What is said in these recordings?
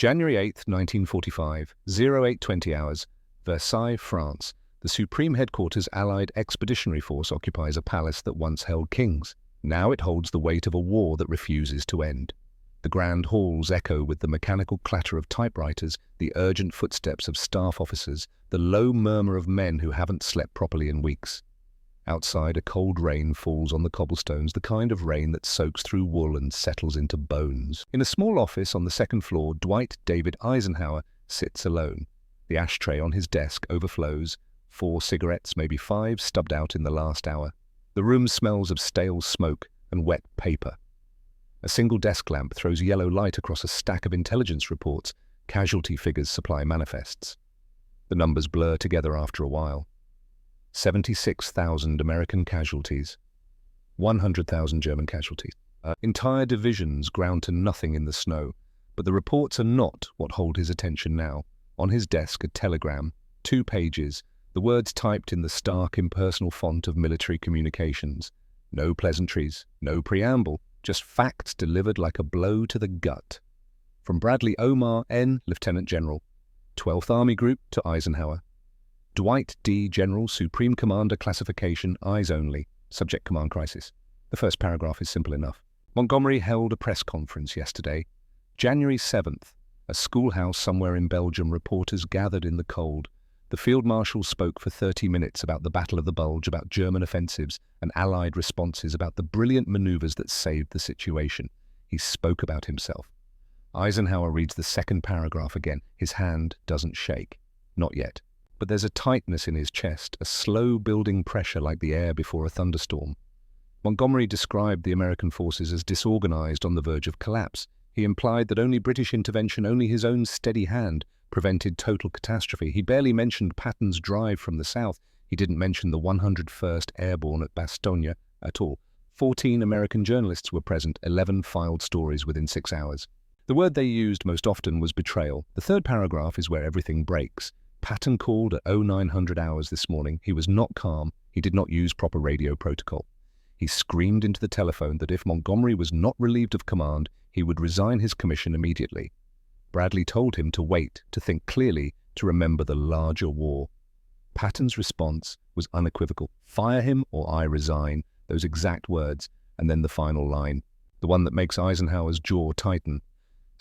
January 8, 1945, 0820 hours, Versailles, France. The Supreme Headquarters Allied Expeditionary Force occupies a palace that once held kings. Now it holds the weight of a war that refuses to end. The grand halls echo with the mechanical clatter of typewriters, the urgent footsteps of staff officers, the low murmur of men who haven't slept properly in weeks. Outside, a cold rain falls on the cobblestones, the kind of rain that soaks through wool and settles into bones. In a small office on the second floor, Dwight David Eisenhower sits alone. The ashtray on his desk overflows, 4 cigarettes, maybe 5, stubbed out in the last hour. The room smells of stale smoke and wet paper. A single desk lamp throws yellow light across a stack of intelligence reports, casualty figures supply manifests. The numbers blur together after a while. 76,000 American casualties, 100,000 German casualties. Entire divisions ground to nothing in the snow, but the reports are not what hold his attention now. On his desk, a telegram, 2 pages, the words typed in the stark, impersonal font of military communications. No pleasantries, no preamble, just facts delivered like a blow to the gut. From Bradley Omar N., Lieutenant General, 12th Army Group to Eisenhower. Dwight D. General, Supreme Commander, Classification, Eyes Only, Subject Command Crisis. The first paragraph is simple enough. Montgomery held a press conference yesterday. January 7th, a schoolhouse somewhere in Belgium, reporters gathered in the cold. The Field Marshal spoke for 30 minutes about the Battle of the Bulge, about German offensives and Allied responses, about the brilliant maneuvers that saved the situation. He spoke about himself. Eisenhower reads the second paragraph again. His hand doesn't shake. Not yet. But there's a tightness in his chest, a slow building pressure like the air before a thunderstorm. Montgomery described the American forces as disorganized, on the verge of collapse. He implied that only British intervention, only his own steady hand, prevented total catastrophe. He barely mentioned Patton's drive from the south. He didn't mention the 101st Airborne at Bastogne at all. 14 American journalists were present, 11 filed stories within 6 hours. The word they used most often was betrayal. The third paragraph is where everything breaks. Patton called at 0900 hours this morning. He was not calm. He did not use proper radio protocol. He screamed into the telephone that if Montgomery was not relieved of command, he would resign his commission immediately. Bradley told him to wait, to think clearly, to remember the larger war. Patton's response was unequivocal. Fire him or I resign. Those exact words, and then the final line, the one that makes Eisenhower's jaw tighten.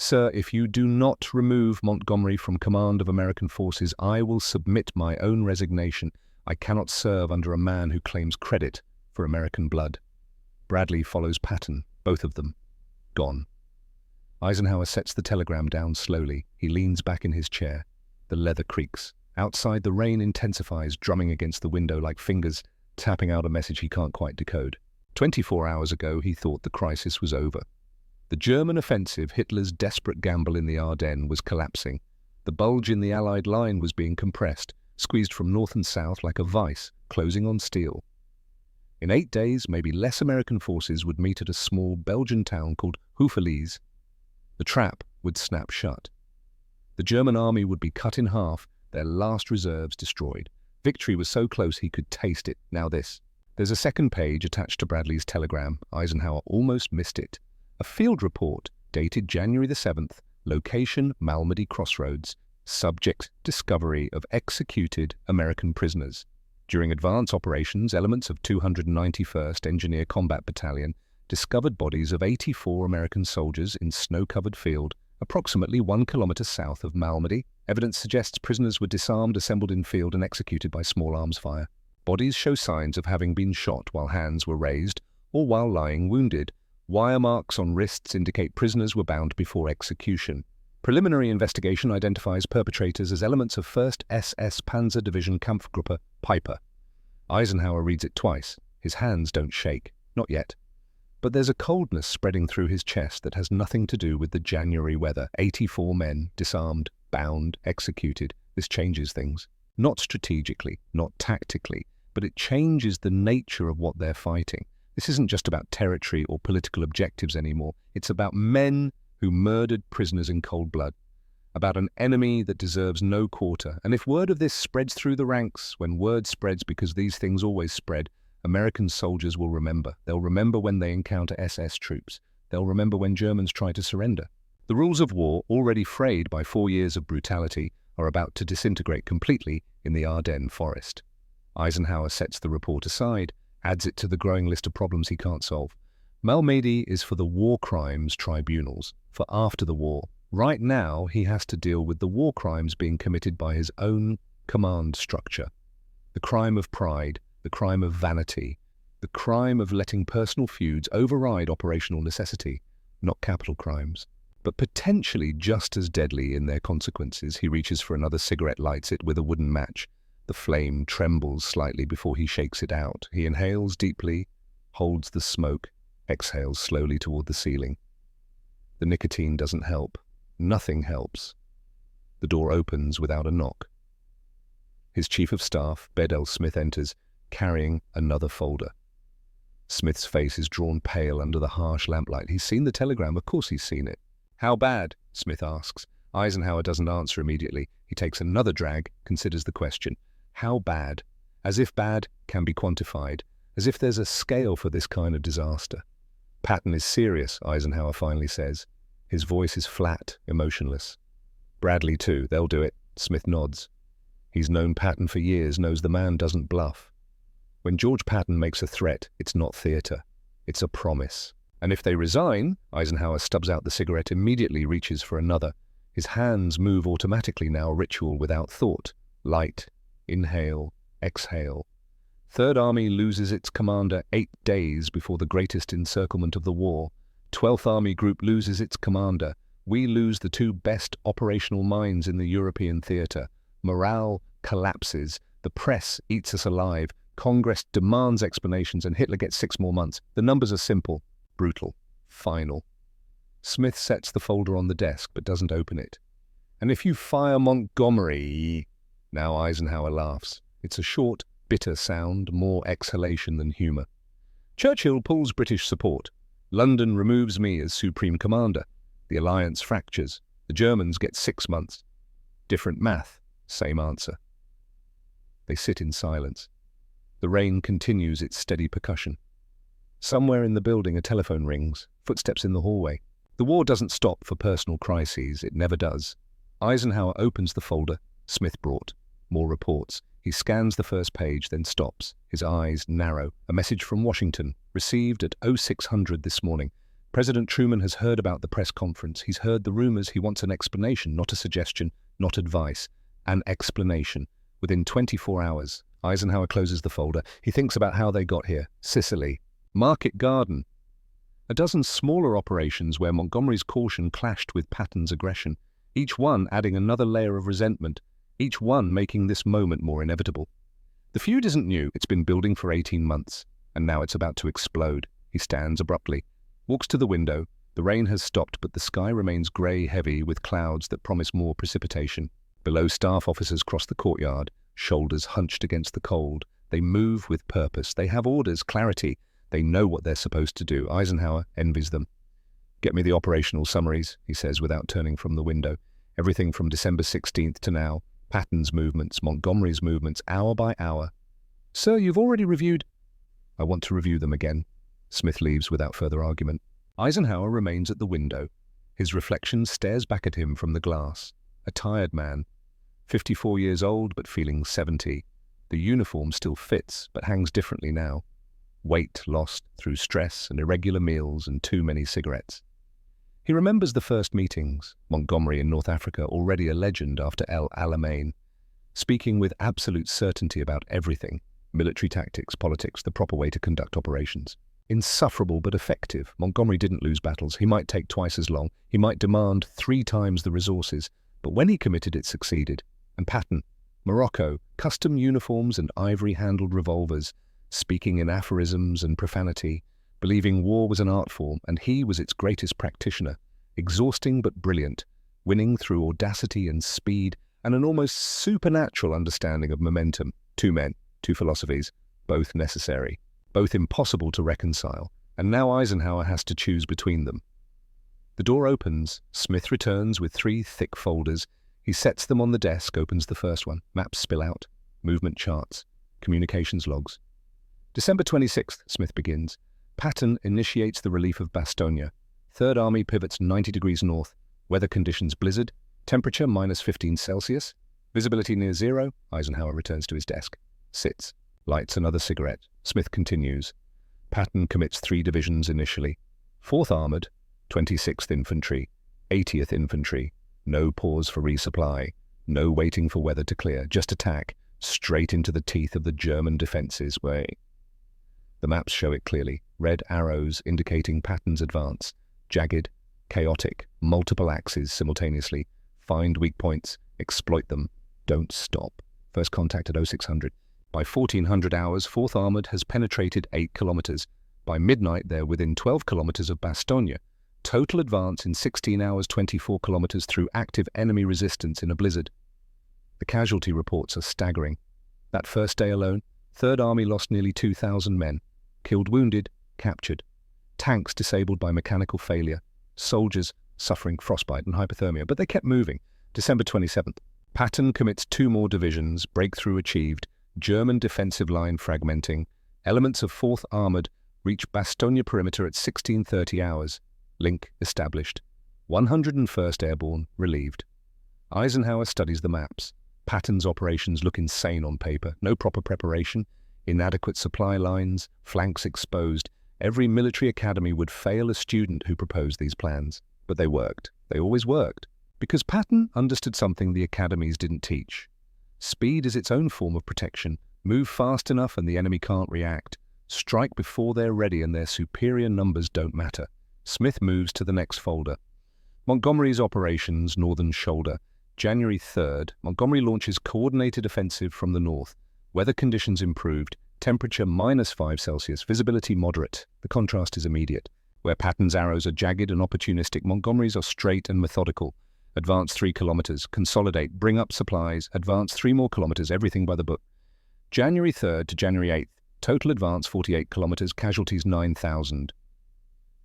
Sir, if you do not remove Montgomery from command of American forces, I will submit my own resignation. I cannot serve under a man who claims credit for American blood. Bradley follows Patton, both of them. Gone. Eisenhower sets the telegram down slowly. He leans back in his chair. The leather creaks. Outside, the rain intensifies, drumming against the window like fingers, tapping out a message he can't quite decode. 24 hours ago, he thought the crisis was over. The German offensive, Hitler's desperate gamble in the Ardennes, was collapsing. The bulge in the Allied line was being compressed, squeezed from north and south like a vice, closing on steel. In 8 days, maybe less American forces would meet at a small Belgian town called Houffalize. The trap would snap shut. The German army would be cut in half, their last reserves destroyed. Victory was so close he could taste it. Now this. There's a second page attached to Bradley's telegram. Eisenhower almost missed it. A field report, dated January the 7th, location Malmedy Crossroads, subject discovery of executed American prisoners. During advance operations, elements of 291st Engineer Combat Battalion discovered bodies of 84 American soldiers in snow-covered field, approximately 1 kilometer south of Malmedy. Evidence suggests prisoners were disarmed, assembled in field, and executed by small arms fire. Bodies show signs of having been shot while hands were raised or while lying wounded. Wire marks on wrists indicate prisoners were bound before execution. Preliminary investigation identifies perpetrators as elements of 1st SS Panzer Division Kampfgruppe Piper. Eisenhower reads it twice. His hands don't shake. Not yet. But there's a coldness spreading through his chest that has nothing to do with the January weather. 84 men, disarmed, bound, executed. This changes things. Not strategically, not tactically, but it changes the nature of what they're fighting. This isn't just about territory or political objectives anymore. It's about men who murdered prisoners in cold blood, about an enemy that deserves no quarter. And if word of this spreads through the ranks, when word spreads, because these things always spread, American soldiers will remember. They'll remember when they encounter SS troops. They'll remember when Germans try to surrender. The rules of war, already frayed by 4 years of brutality, are about to disintegrate completely in the Ardennes forest. Eisenhower sets the report aside, adds it to the growing list of problems he can't solve. Malmedy is for the war crimes tribunals, for after the war. Right now, he has to deal with the war crimes being committed by his own command structure. The crime of pride, the crime of vanity, the crime of letting personal feuds override operational necessity, not capital crimes. But potentially just as deadly in their consequences. He reaches for another cigarette, lights it with a wooden match. The flame trembles slightly before he shakes it out. He inhales deeply, holds the smoke, exhales slowly toward the ceiling. The nicotine doesn't help. Nothing helps. The door opens without a knock. His chief of staff, Bedell Smith, enters, carrying another folder. Smith's face is drawn pale under the harsh lamplight. He's seen the telegram, of course he's seen it. "How bad?" Smith asks. Eisenhower doesn't answer immediately. He takes another drag, considers the question. How bad? As if bad can be quantified. As if there's a scale for this kind of disaster. "Patton is serious," Eisenhower finally says. His voice is flat, emotionless. "Bradley too, they'll do it." Smith nods. He's known Patton for years, knows the man doesn't bluff. When George Patton makes a threat, it's not theater. It's a promise. "And if they resign," Eisenhower stubs out the cigarette, immediately reaches for another. His hands move automatically now, ritual without thought. Light, inhale, exhale. Third Army loses its commander 8 days before the greatest encirclement of the war. 12th Army Group loses its commander. We lose the 2 best operational minds in the European theater. Morale collapses. The press eats us alive. Congress demands explanations, and Hitler gets 6 more months. The numbers are simple. Brutal. Final. Smith sets the folder on the desk, but doesn't open it. "And if you fire Montgomery..." Now Eisenhower laughs. It's a short, bitter sound, more exhalation than humor. "Churchill pulls British support. London removes me as Supreme Commander. The alliance fractures. The Germans get 6 months. Different math, same answer." They sit in silence. The rain continues its steady percussion. Somewhere in the building a telephone rings, footsteps in the hallway. The war doesn't stop for personal crises, it never does. Eisenhower opens the folder Smith brought. More reports. He scans the first page, then stops. His eyes narrow. A message from Washington, received at 0600 this morning. President Truman has heard about the press conference. He's heard the rumors. He wants an explanation, not a suggestion, not advice. An explanation. Within 24 hours, Eisenhower closes the folder. He thinks about how they got here. Sicily. Market Garden. A dozen smaller operations where Montgomery's caution clashed with Patton's aggression, each one adding another layer of resentment, each one making this moment more inevitable. The feud isn't new, it's been building for 18 months, and now it's about to explode. He stands abruptly, walks to the window. The rain has stopped, but the sky remains grey heavy with clouds that promise more precipitation. Below, staff officers cross the courtyard, shoulders hunched against the cold. They move with purpose. They have orders, clarity. They know what they're supposed to do. Eisenhower envies them. "Get me the operational summaries," he says without turning from the window. Everything from December 16th to now. Patton's movements, Montgomery's movements, hour by hour. "Sir, you've already reviewed..." "I want to review them again." Smith leaves without further argument. Eisenhower remains at the window. His reflection stares back at him from the glass. A tired man. 54 years old, but feeling 70. The uniform still fits, but hangs differently now. Weight lost through stress and irregular meals and too many cigarettes. He remembers the first meetings, Montgomery in North Africa, already a legend after El Alamein, speaking with absolute certainty about everything, military tactics, politics, the proper way to conduct operations. Insufferable but effective. Montgomery didn't lose battles. He might take twice as long. He might demand 3 times the resources. But when he committed, it succeeded. And Patton, Morocco, custom uniforms and ivory-handled revolvers, speaking in aphorisms and profanity, believing war was an art form, and he was its greatest practitioner, exhausting but brilliant, winning through audacity and speed and an almost supernatural understanding of momentum. 2 men, 2 philosophies, both necessary, both impossible to reconcile, and now Eisenhower has to choose between them. The door opens. Smith returns with 3 thick folders. He sets them on the desk, opens the first one. Maps spill out, movement charts, communications logs. December 26th, Smith begins. Patton initiates the relief of Bastogne. Third Army pivots 90 degrees north. Weather conditions blizzard. Temperature -15 Celsius. Visibility near zero. Eisenhower returns to his desk. Sits. Lights another cigarette. Smith continues. Patton commits 3 divisions initially. 4th Armored, 26th Infantry, 80th Infantry. No pause for resupply. No waiting for weather to clear. Just attack. Straight into the teeth of the German defenses where... The maps show it clearly. Red arrows indicating Patton's advance. Jagged, chaotic, multiple axes simultaneously. Find weak points. Exploit them. Don't stop. First contact at 0600. By 1400 hours, 4th Armored has penetrated 8 kilometers. By midnight, they're within 12 kilometers of Bastogne. Total advance in 16 hours, 24 kilometers through active enemy resistance in a blizzard. The casualty reports are staggering. That first day alone, 3rd Army lost nearly 2,000 men. Killed, wounded, captured. Tanks disabled by mechanical failure. Soldiers suffering frostbite and hypothermia, but they kept moving. December 27th. Patton commits 2 more divisions, breakthrough achieved. German defensive line fragmenting. Elements of 4th Armored reach Bastogne perimeter at 16:30 hours. Link established. 101st Airborne relieved. Eisenhower studies the maps. Patton's operations look insane on paper. No proper preparation, inadequate supply lines, flanks exposed. Every military academy would fail a student who proposed these plans. But they worked. They always worked. Because Patton understood something the academies didn't teach. Speed is its own form of protection. Move fast enough and the enemy can't react. Strike before they're ready and their superior numbers don't matter. Smith moves to the next folder. Montgomery's operations, Northern Shoulder. January 3rd, Montgomery launches coordinated offensive from the north. Weather conditions improved. Temperature -5 Celsius. Visibility moderate. The contrast is immediate. Where Patton's arrows are jagged and opportunistic, Montgomery's are straight and methodical. Advance 3 kilometers. Consolidate. Bring up supplies. Advance 3 more kilometers. Everything by the book. January 3rd to January 8th. Total advance 48 kilometers. Casualties 9,000.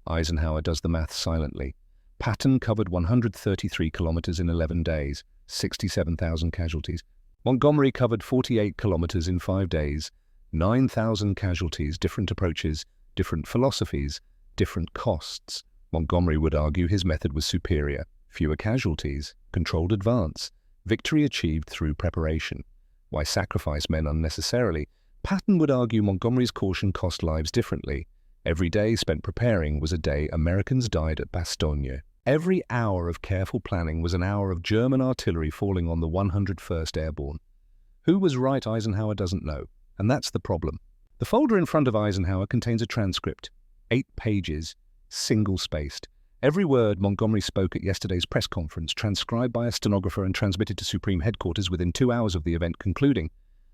Eisenhower does the math silently. Patton covered 133 kilometers in 11 days. 67,000 casualties. Montgomery covered 48 kilometers in 5 days. 9,000 casualties. Different approaches. Different philosophies. Different costs. Montgomery would argue his method was superior. Fewer casualties, controlled advance, victory achieved through preparation. Why sacrifice men unnecessarily? Patton would argue Montgomery's caution cost lives differently. Every day spent preparing was a day Americans died at Bastogne. Every hour of careful planning was an hour of German artillery falling on the 101st Airborne. Who was right, Eisenhower doesn't know, and that's the problem. The folder in front of Eisenhower contains a transcript, 8 pages, single-spaced. Every word Montgomery spoke at yesterday's press conference, transcribed by a stenographer and transmitted to Supreme Headquarters within 2 hours of the event concluding.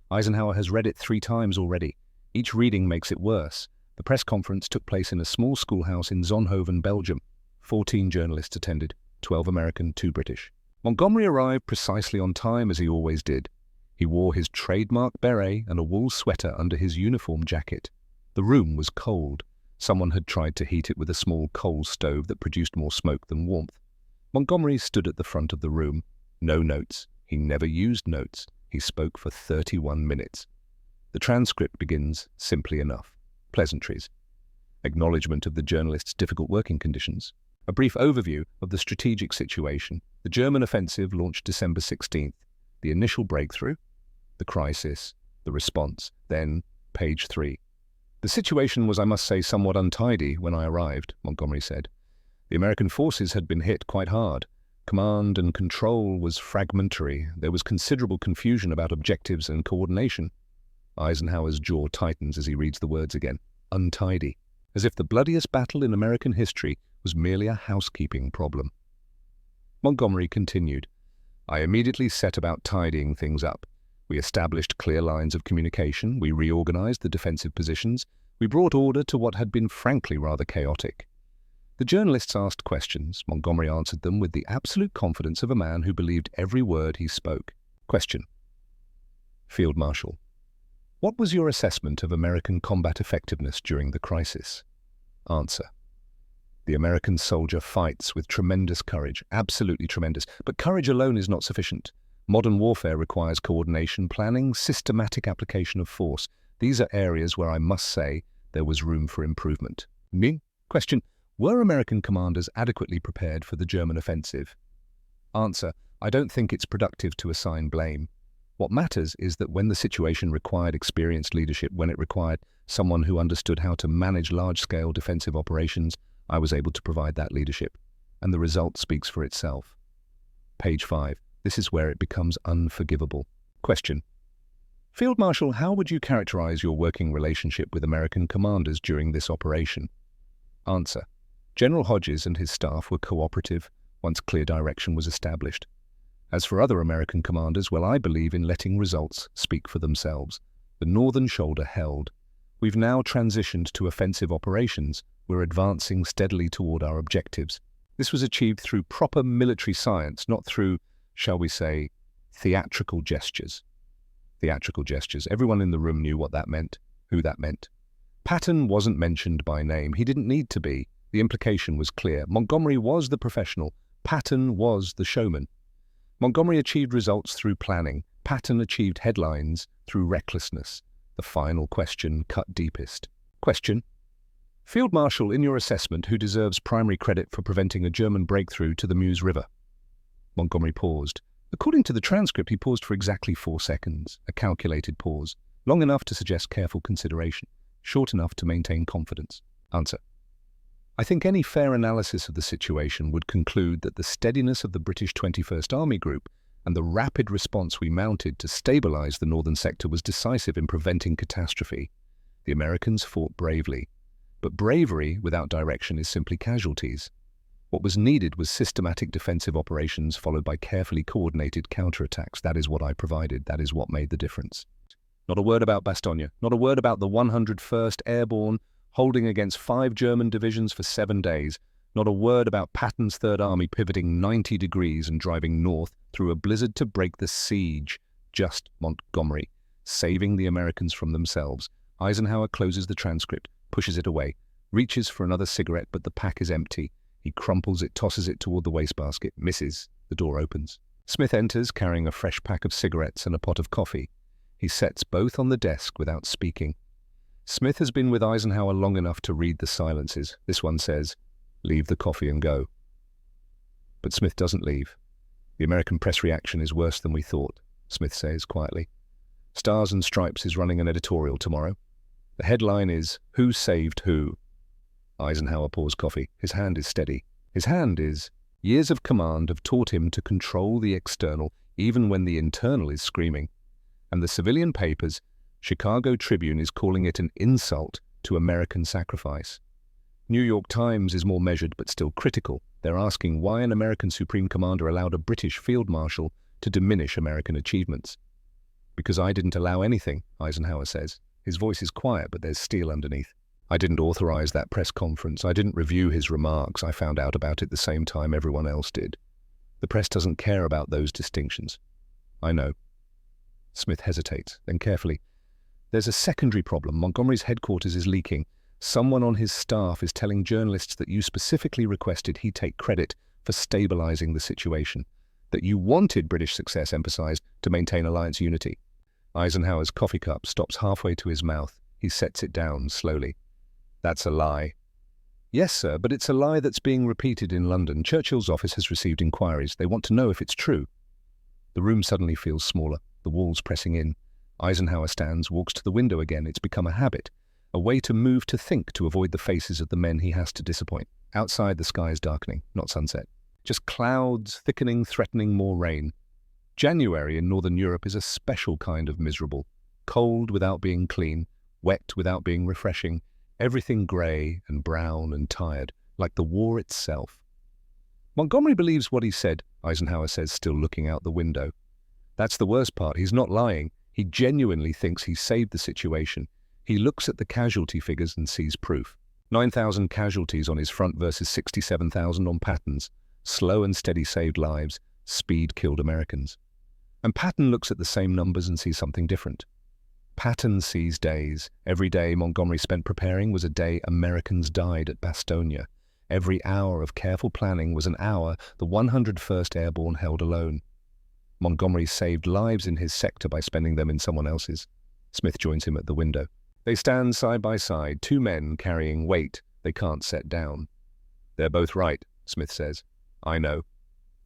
Eisenhower has read it 3 times already. Each reading makes it worse. The press conference took place in a small schoolhouse in Zonhoven, Belgium. 14 journalists attended, 12 American, 2 British. Montgomery arrived precisely on time as he always did. He wore his trademark beret and a wool sweater under his uniform jacket. The room was cold. Someone had tried to heat it with a small coal stove that produced more smoke than warmth. Montgomery stood at the front of the room. No notes. He never used notes. He spoke for 31 minutes. The transcript begins simply enough. Pleasantries. Acknowledgement of the journalist's difficult working conditions. A brief overview of the strategic situation. The German offensive launched December 16th. The initial breakthrough. The crisis. The response. Then, page 3. The situation was, I must say, somewhat untidy when I arrived, Montgomery said. The American forces had been hit quite hard. Command and control was fragmentary. There was considerable confusion about objectives and coordination. Eisenhower's jaw tightens as he reads the words again. Untidy. As if the bloodiest battle in American history was merely a housekeeping problem. Montgomery continued. I immediately set about tidying things up. We established clear lines of communication, we reorganized the defensive positions, we brought order to what had been frankly rather chaotic. The journalists asked questions. Montgomery answered them with the absolute confidence of a man who believed every word he spoke. Question. Field Marshal. What was your assessment of American combat effectiveness during the crisis? Answer. The American soldier fights with tremendous courage, absolutely tremendous, but courage alone is not sufficient. Modern warfare requires coordination, planning, systematic application of force. These are areas where I must say there was room for improvement. Me? Question. Were American commanders adequately prepared for the German offensive? Answer: I don't think it's productive to assign blame. What matters is that when the situation required experienced leadership, when it required someone who understood how to manage large-scale defensive operations, I was able to provide that leadership. And the result speaks for itself. Page 5. This is where it becomes unforgivable. Question: Field Marshal, how would you characterize your working relationship with American commanders during this operation? Answer: General Hodges and his staff were cooperative once clear direction was established. As for other American commanders, well, I believe in letting results speak for themselves. The northern shoulder held. We've now transitioned to offensive operations. We're advancing steadily toward our objectives. This was achieved through proper military science, not through, shall we say, theatrical gestures. Theatrical gestures. Everyone in the room knew what that meant, who that meant. Patton wasn't mentioned by name. He didn't need to be. The implication was clear. Montgomery was the professional. Patton was the showman. Montgomery achieved results through planning. Patton achieved headlines through recklessness. The final question cut deepest. Question: Field Marshal, in your assessment, who deserves primary credit for preventing a German breakthrough to the Meuse River? Montgomery paused. According to the transcript, he paused for exactly 4 seconds, a calculated pause, long enough to suggest careful consideration, short enough to maintain confidence. Answer: I think any fair analysis of the situation would conclude that the steadiness of the British 21st Army Group and the rapid response we mounted to stabilize the northern sector was decisive in preventing catastrophe. The Americans fought bravely, but bravery without direction is simply casualties. What was needed was systematic defensive operations followed by carefully coordinated counterattacks. That is what I provided. That is what made the difference. Not a word about Bastogne. Not a word about the 101st Airborne holding against 5 German divisions for 7 days. Not a word about Patton's Third Army pivoting 90 degrees and driving north through a blizzard to break the siege. Just Montgomery, saving the Americans from themselves. Eisenhower closes the transcript, pushes it away, reaches for another cigarette, but the pack is empty. He crumples it, tosses it toward the wastebasket, misses. The door opens. Smith enters, carrying a fresh pack of cigarettes and a pot of coffee. He sets both on the desk without speaking. Smith has been with Eisenhower long enough to read the silences. This one says, "Leave the coffee and go." But Smith doesn't leave. "The American press reaction is worse than we thought," Smith says quietly. "Stars and Stripes is running an editorial tomorrow. The headline is, 'Who Saved Who?'" Eisenhower pours coffee. His hand is steady. His hand is, years of command have taught him to control the external, even when the internal is screaming. And the civilian papers, Chicago Tribune is calling it an insult to American sacrifice. New York Times is more measured but still critical. They're asking why an American Supreme Commander allowed a British Field Marshal to diminish American achievements. "Because I didn't allow anything," Eisenhower says. His voice is quiet, but there's steel underneath. "I didn't authorize that press conference. I didn't review his remarks. I found out about it the same time everyone else did. The press doesn't care about those distinctions." "I know." Smith hesitates, then carefully. "There's a secondary problem. Montgomery's headquarters is leaking. Someone on his staff is telling journalists that you specifically requested he take credit for stabilizing the situation, that you wanted British success emphasized to maintain alliance unity." Eisenhower's coffee cup stops halfway to his mouth. He sets it down slowly. "That's a lie." "Yes, sir, but it's a lie that's being repeated in London. Churchill's office has received inquiries. They want to know if it's true." The room suddenly feels smaller, the walls pressing in. Eisenhower stands, walks to the window again. It's become a habit, a way to move, to think, to avoid the faces of the men he has to disappoint. Outside, the sky is darkening, not sunset. Just clouds, thickening, threatening more rain. January in Northern Europe is a special kind of miserable. Cold without being clean, wet without being refreshing. Everything grey and brown and tired, like the war itself. "Montgomery believes what he said," Eisenhower says, still looking out the window. "That's the worst part. He's not lying. He genuinely thinks he saved the situation. He looks at the casualty figures and sees proof. 9,000 casualties on his front versus 67,000 on Patton's. Slow and steady saved lives. Speed killed Americans." And Patton looks at the same numbers and sees something different. Patton sees days. Every day Montgomery spent preparing was a day Americans died at Bastogne. Every hour of careful planning was an hour the 101st Airborne held alone. Montgomery saved lives in his sector by spending them in someone else's. Smith joins him at the window. They stand side by side, 2 men carrying weight they can't set down. They're both right, Smith says. I know.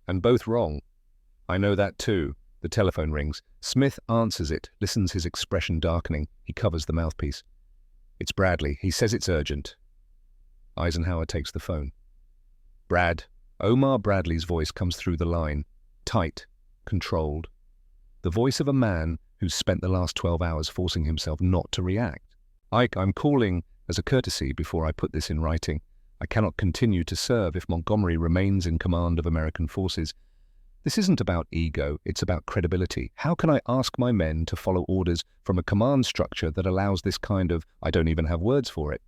And both wrong. I know that too. The telephone rings. Smith answers it, listens, his expression darkening. He covers the mouthpiece. It's Bradley. He says it's urgent. Eisenhower takes the phone. Brad. Omar Bradley's voice comes through the line. Tight. Controlled. The voice of a man who's spent the last 12 hours forcing himself not to react. Ike, I'm calling as a courtesy before I put this in writing. I cannot continue to serve if Montgomery remains in command of American forces. This isn't about ego, it's about credibility. How can I ask my men to follow orders from a command structure that allows this kind of, I don't even have words for it?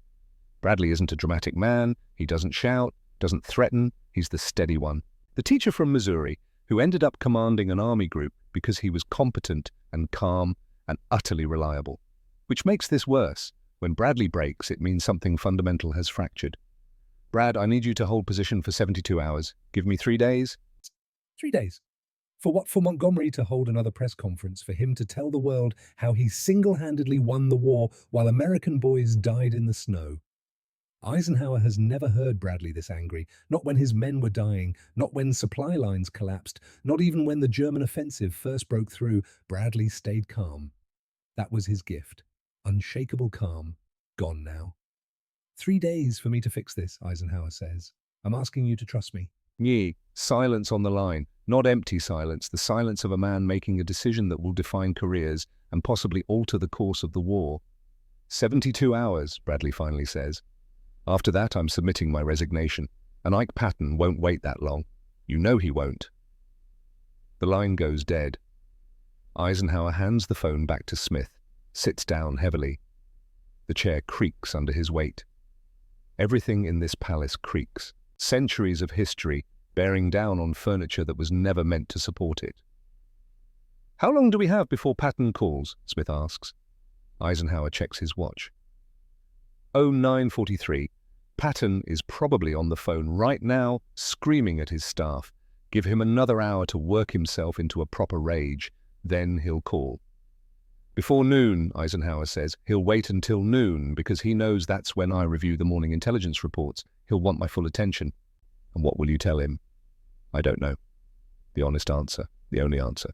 Bradley isn't a dramatic man, he doesn't shout, doesn't threaten, he's the steady one. The teacher from Missouri, who ended up commanding an army group because he was competent and calm and utterly reliable. Which makes this worse. When Bradley breaks, it means something fundamental has fractured. Brad, I need you to hold position for 72 hours. Give me 3 days. 3 days. For what? For Montgomery to hold another press conference, for him to tell the world how he single-handedly won the war while American boys died in the snow. Eisenhower has never heard Bradley this angry, not when his men were dying, not when supply lines collapsed, not even when the German offensive first broke through. Bradley stayed calm. That was his gift. Unshakable calm. Gone now. 3 days for me to fix this, Eisenhower says. I'm asking you to trust me. Nye, silence on the line. Not empty silence, the silence of a man making a decision that will define careers and possibly alter the course of the war. 72 hours, Bradley finally says. After that, I'm submitting my resignation, and Ike Patton won't wait that long. You know he won't. The line goes dead. Eisenhower hands the phone back to Smith, sits down heavily. The chair creaks under his weight. Everything in this palace creaks. Centuries of history bearing down on furniture that was never meant to support it. How long do we have before Patton calls? Smith asks. Eisenhower checks his watch. 09:43. Patton is probably on the phone right now, screaming at his staff. Give him another hour to work himself into a proper rage, then he'll call. Before noon, Eisenhower says, he'll wait until noon because he knows that's when I review the morning intelligence reports. He'll want my full attention. And what will you tell him? I don't know. The honest answer, the only answer.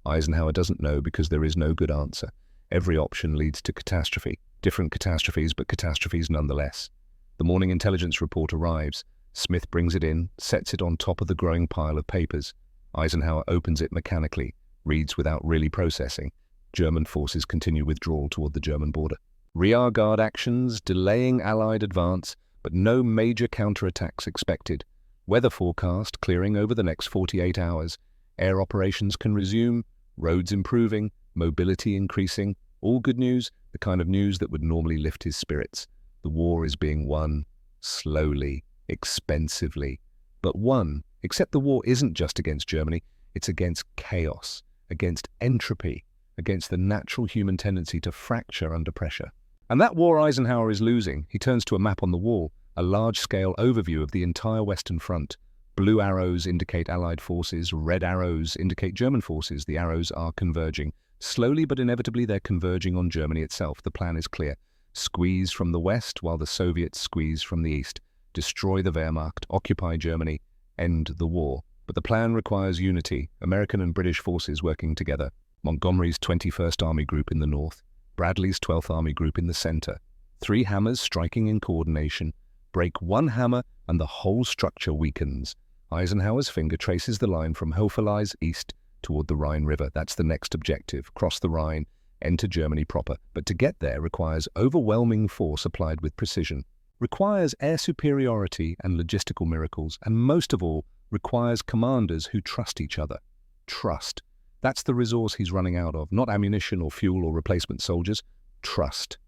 Eisenhower doesn't know because there is no good answer. Every option leads to catastrophe. Different catastrophes, but catastrophes nonetheless. The morning intelligence report arrives. Smith brings it in, sets it on top of the growing pile of papers. Eisenhower opens it mechanically, reads without really processing. German forces continue withdrawal toward the German border. Rear guard actions, delaying Allied advance, but no major counterattacks expected. Weather forecast clearing over the next 48 hours. Air operations can resume, roads improving, mobility increasing. All good news, the kind of news that would normally lift his spirits. The war is being won, slowly, expensively, but won. Except the war isn't just against Germany, it's against chaos, against entropy, against the natural human tendency to fracture under pressure. And that war Eisenhower is losing. He turns to a map on the wall, a large-scale overview of the entire Western Front. Blue arrows indicate Allied forces, red arrows indicate German forces. The arrows are converging. Slowly but inevitably they're converging on Germany itself. The plan is clear. Squeeze from the west while the Soviets squeeze from the east. Destroy the Wehrmacht, occupy Germany, end the war. But the plan requires unity, American and British forces working together. Montgomery's 21st Army Group in the north, Bradley's 12th Army Group in the center. 3 hammers striking in coordination. Break one hammer and the whole structure weakens. Eisenhower's finger traces the line from Hofelize east toward the Rhine River. That's the next objective. Cross the Rhine, enter Germany proper. But to get there requires overwhelming force applied with precision. Requires air superiority and logistical miracles. And most of all, requires commanders who trust each other. Trust. That's the resource he's running out of. Not ammunition or fuel or replacement soldiers. Trust.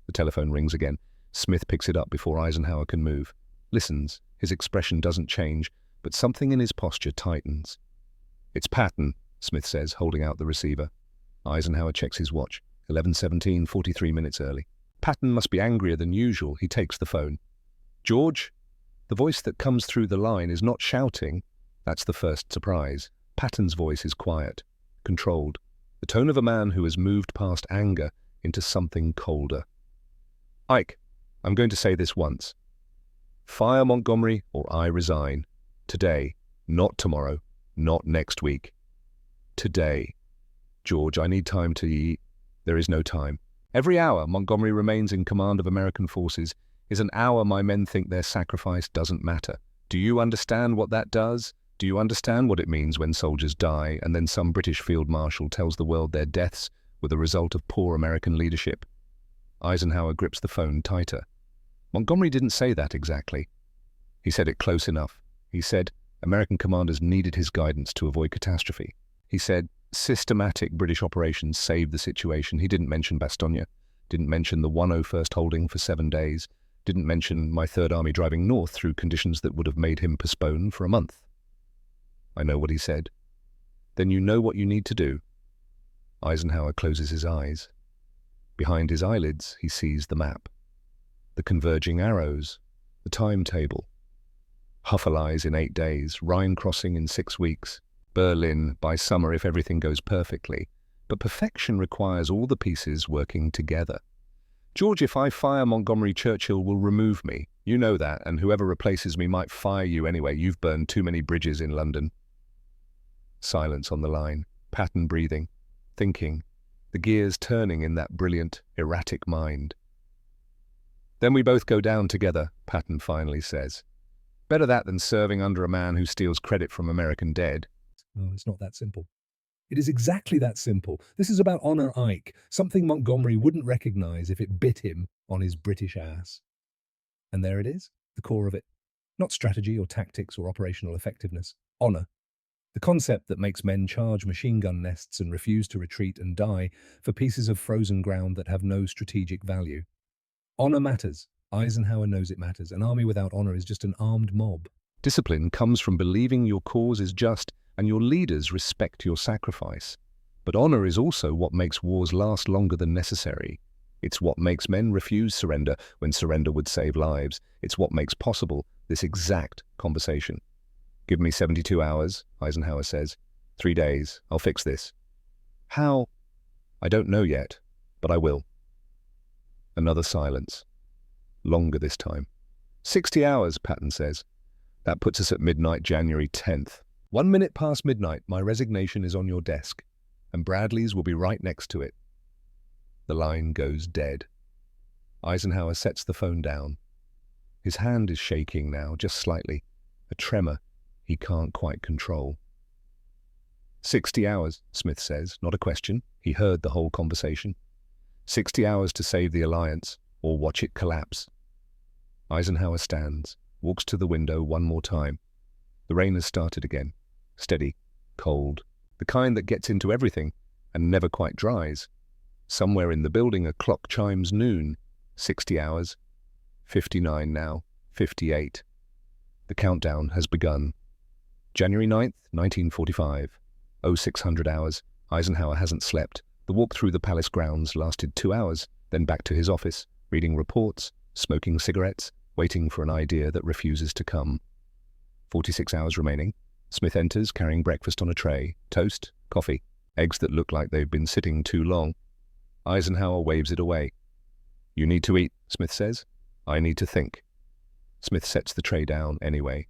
The telephone rings again. Smith picks it up before Eisenhower can move. Listens. His expression doesn't change, but something in his posture tightens. It's Patton, Smith says, holding out the receiver. Eisenhower checks his watch. 11:17, 43 minutes early. Patton must be angrier than usual. He takes the phone. George? The voice that comes through the line is not shouting. That's the first surprise. Patton's voice is quiet, controlled. The tone of a man who has moved past anger into something colder. Ike, I'm going to say this once. Fire Montgomery or I resign. Today, not tomorrow, not next week. Today. George, I need time to eat. There is no time. Every hour Montgomery remains in command of American forces is an hour my men think their sacrifice doesn't matter. Do you understand what that does? Do you understand what it means when soldiers die and then some British field marshal tells the world their deaths were the result of poor American leadership? Eisenhower grips the phone tighter. Montgomery didn't say that exactly. He said it close enough. He said American commanders needed his guidance to avoid catastrophe. He said systematic British operations saved the situation. He didn't mention Bastogne, didn't mention the 101st holding for 7 days, didn't mention my Third Army driving north through conditions that would have made him postpone for a month. I know what he said. Then you know what you need to do. Eisenhower closes his eyes. Behind his eyelids, he sees the map. The converging arrows, the timetable. Huffelei's in 8 days, Rhine crossing in 6 weeks, Berlin by summer if everything goes perfectly. But perfection requires all the pieces working together. George, if I fire Montgomery, Churchill will remove me. You know that, and whoever replaces me might fire you anyway. You've burned too many bridges in London. Silence on the line, Patton breathing, thinking, the gears turning in that brilliant, erratic mind. Then we both go down together, Patton finally says. Better that than serving under a man who steals credit from American dead. Oh, it's not that simple. It is exactly that simple. This is about honor, Ike, something Montgomery wouldn't recognize if it bit him on his British ass. And there it is, the core of it. Not strategy or tactics or operational effectiveness. Honor. The concept that makes men charge machine gun nests and refuse to retreat and die for pieces of frozen ground that have no strategic value. Honor matters. Eisenhower knows it matters. An army without honor is just an armed mob. Discipline comes from believing your cause is just and your leaders respect your sacrifice. But honor is also what makes wars last longer than necessary. It's what makes men refuse surrender when surrender would save lives. It's what makes possible this exact conversation. Give me 72 hours, Eisenhower says. 3 days, I'll fix this. How? I don't know yet, but I will. Another silence. Longer this time. 60 hours, Patton says. That puts us at midnight, January 10th. 1 minute past midnight, my resignation is on your desk, and Bradley's will be right next to it. The line goes dead. Eisenhower sets the phone down. His hand is shaking now, just slightly, a tremor he can't quite control. 60 hours, Smith says, not a question. He heard the whole conversation. 60 hours to save the alliance, or watch it collapse. Eisenhower stands, walks to the window one more time. The rain has started again. Steady, cold, the kind that gets into everything and never quite dries. Somewhere in the building a clock chimes noon. 60 hours. 59 now. 58. The countdown has begun. January 9th, 1945. 0600 hours. Eisenhower hasn't slept. The walk through the palace grounds lasted 2 hours, then back to his office, reading reports, smoking cigarettes, waiting for an idea that refuses to come. 46 hours remaining. Smith enters, carrying breakfast on a tray. Toast, coffee, eggs that look like they've been sitting too long. Eisenhower waves it away. You need to eat, Smith says. I need to think. Smith sets the tray down anyway.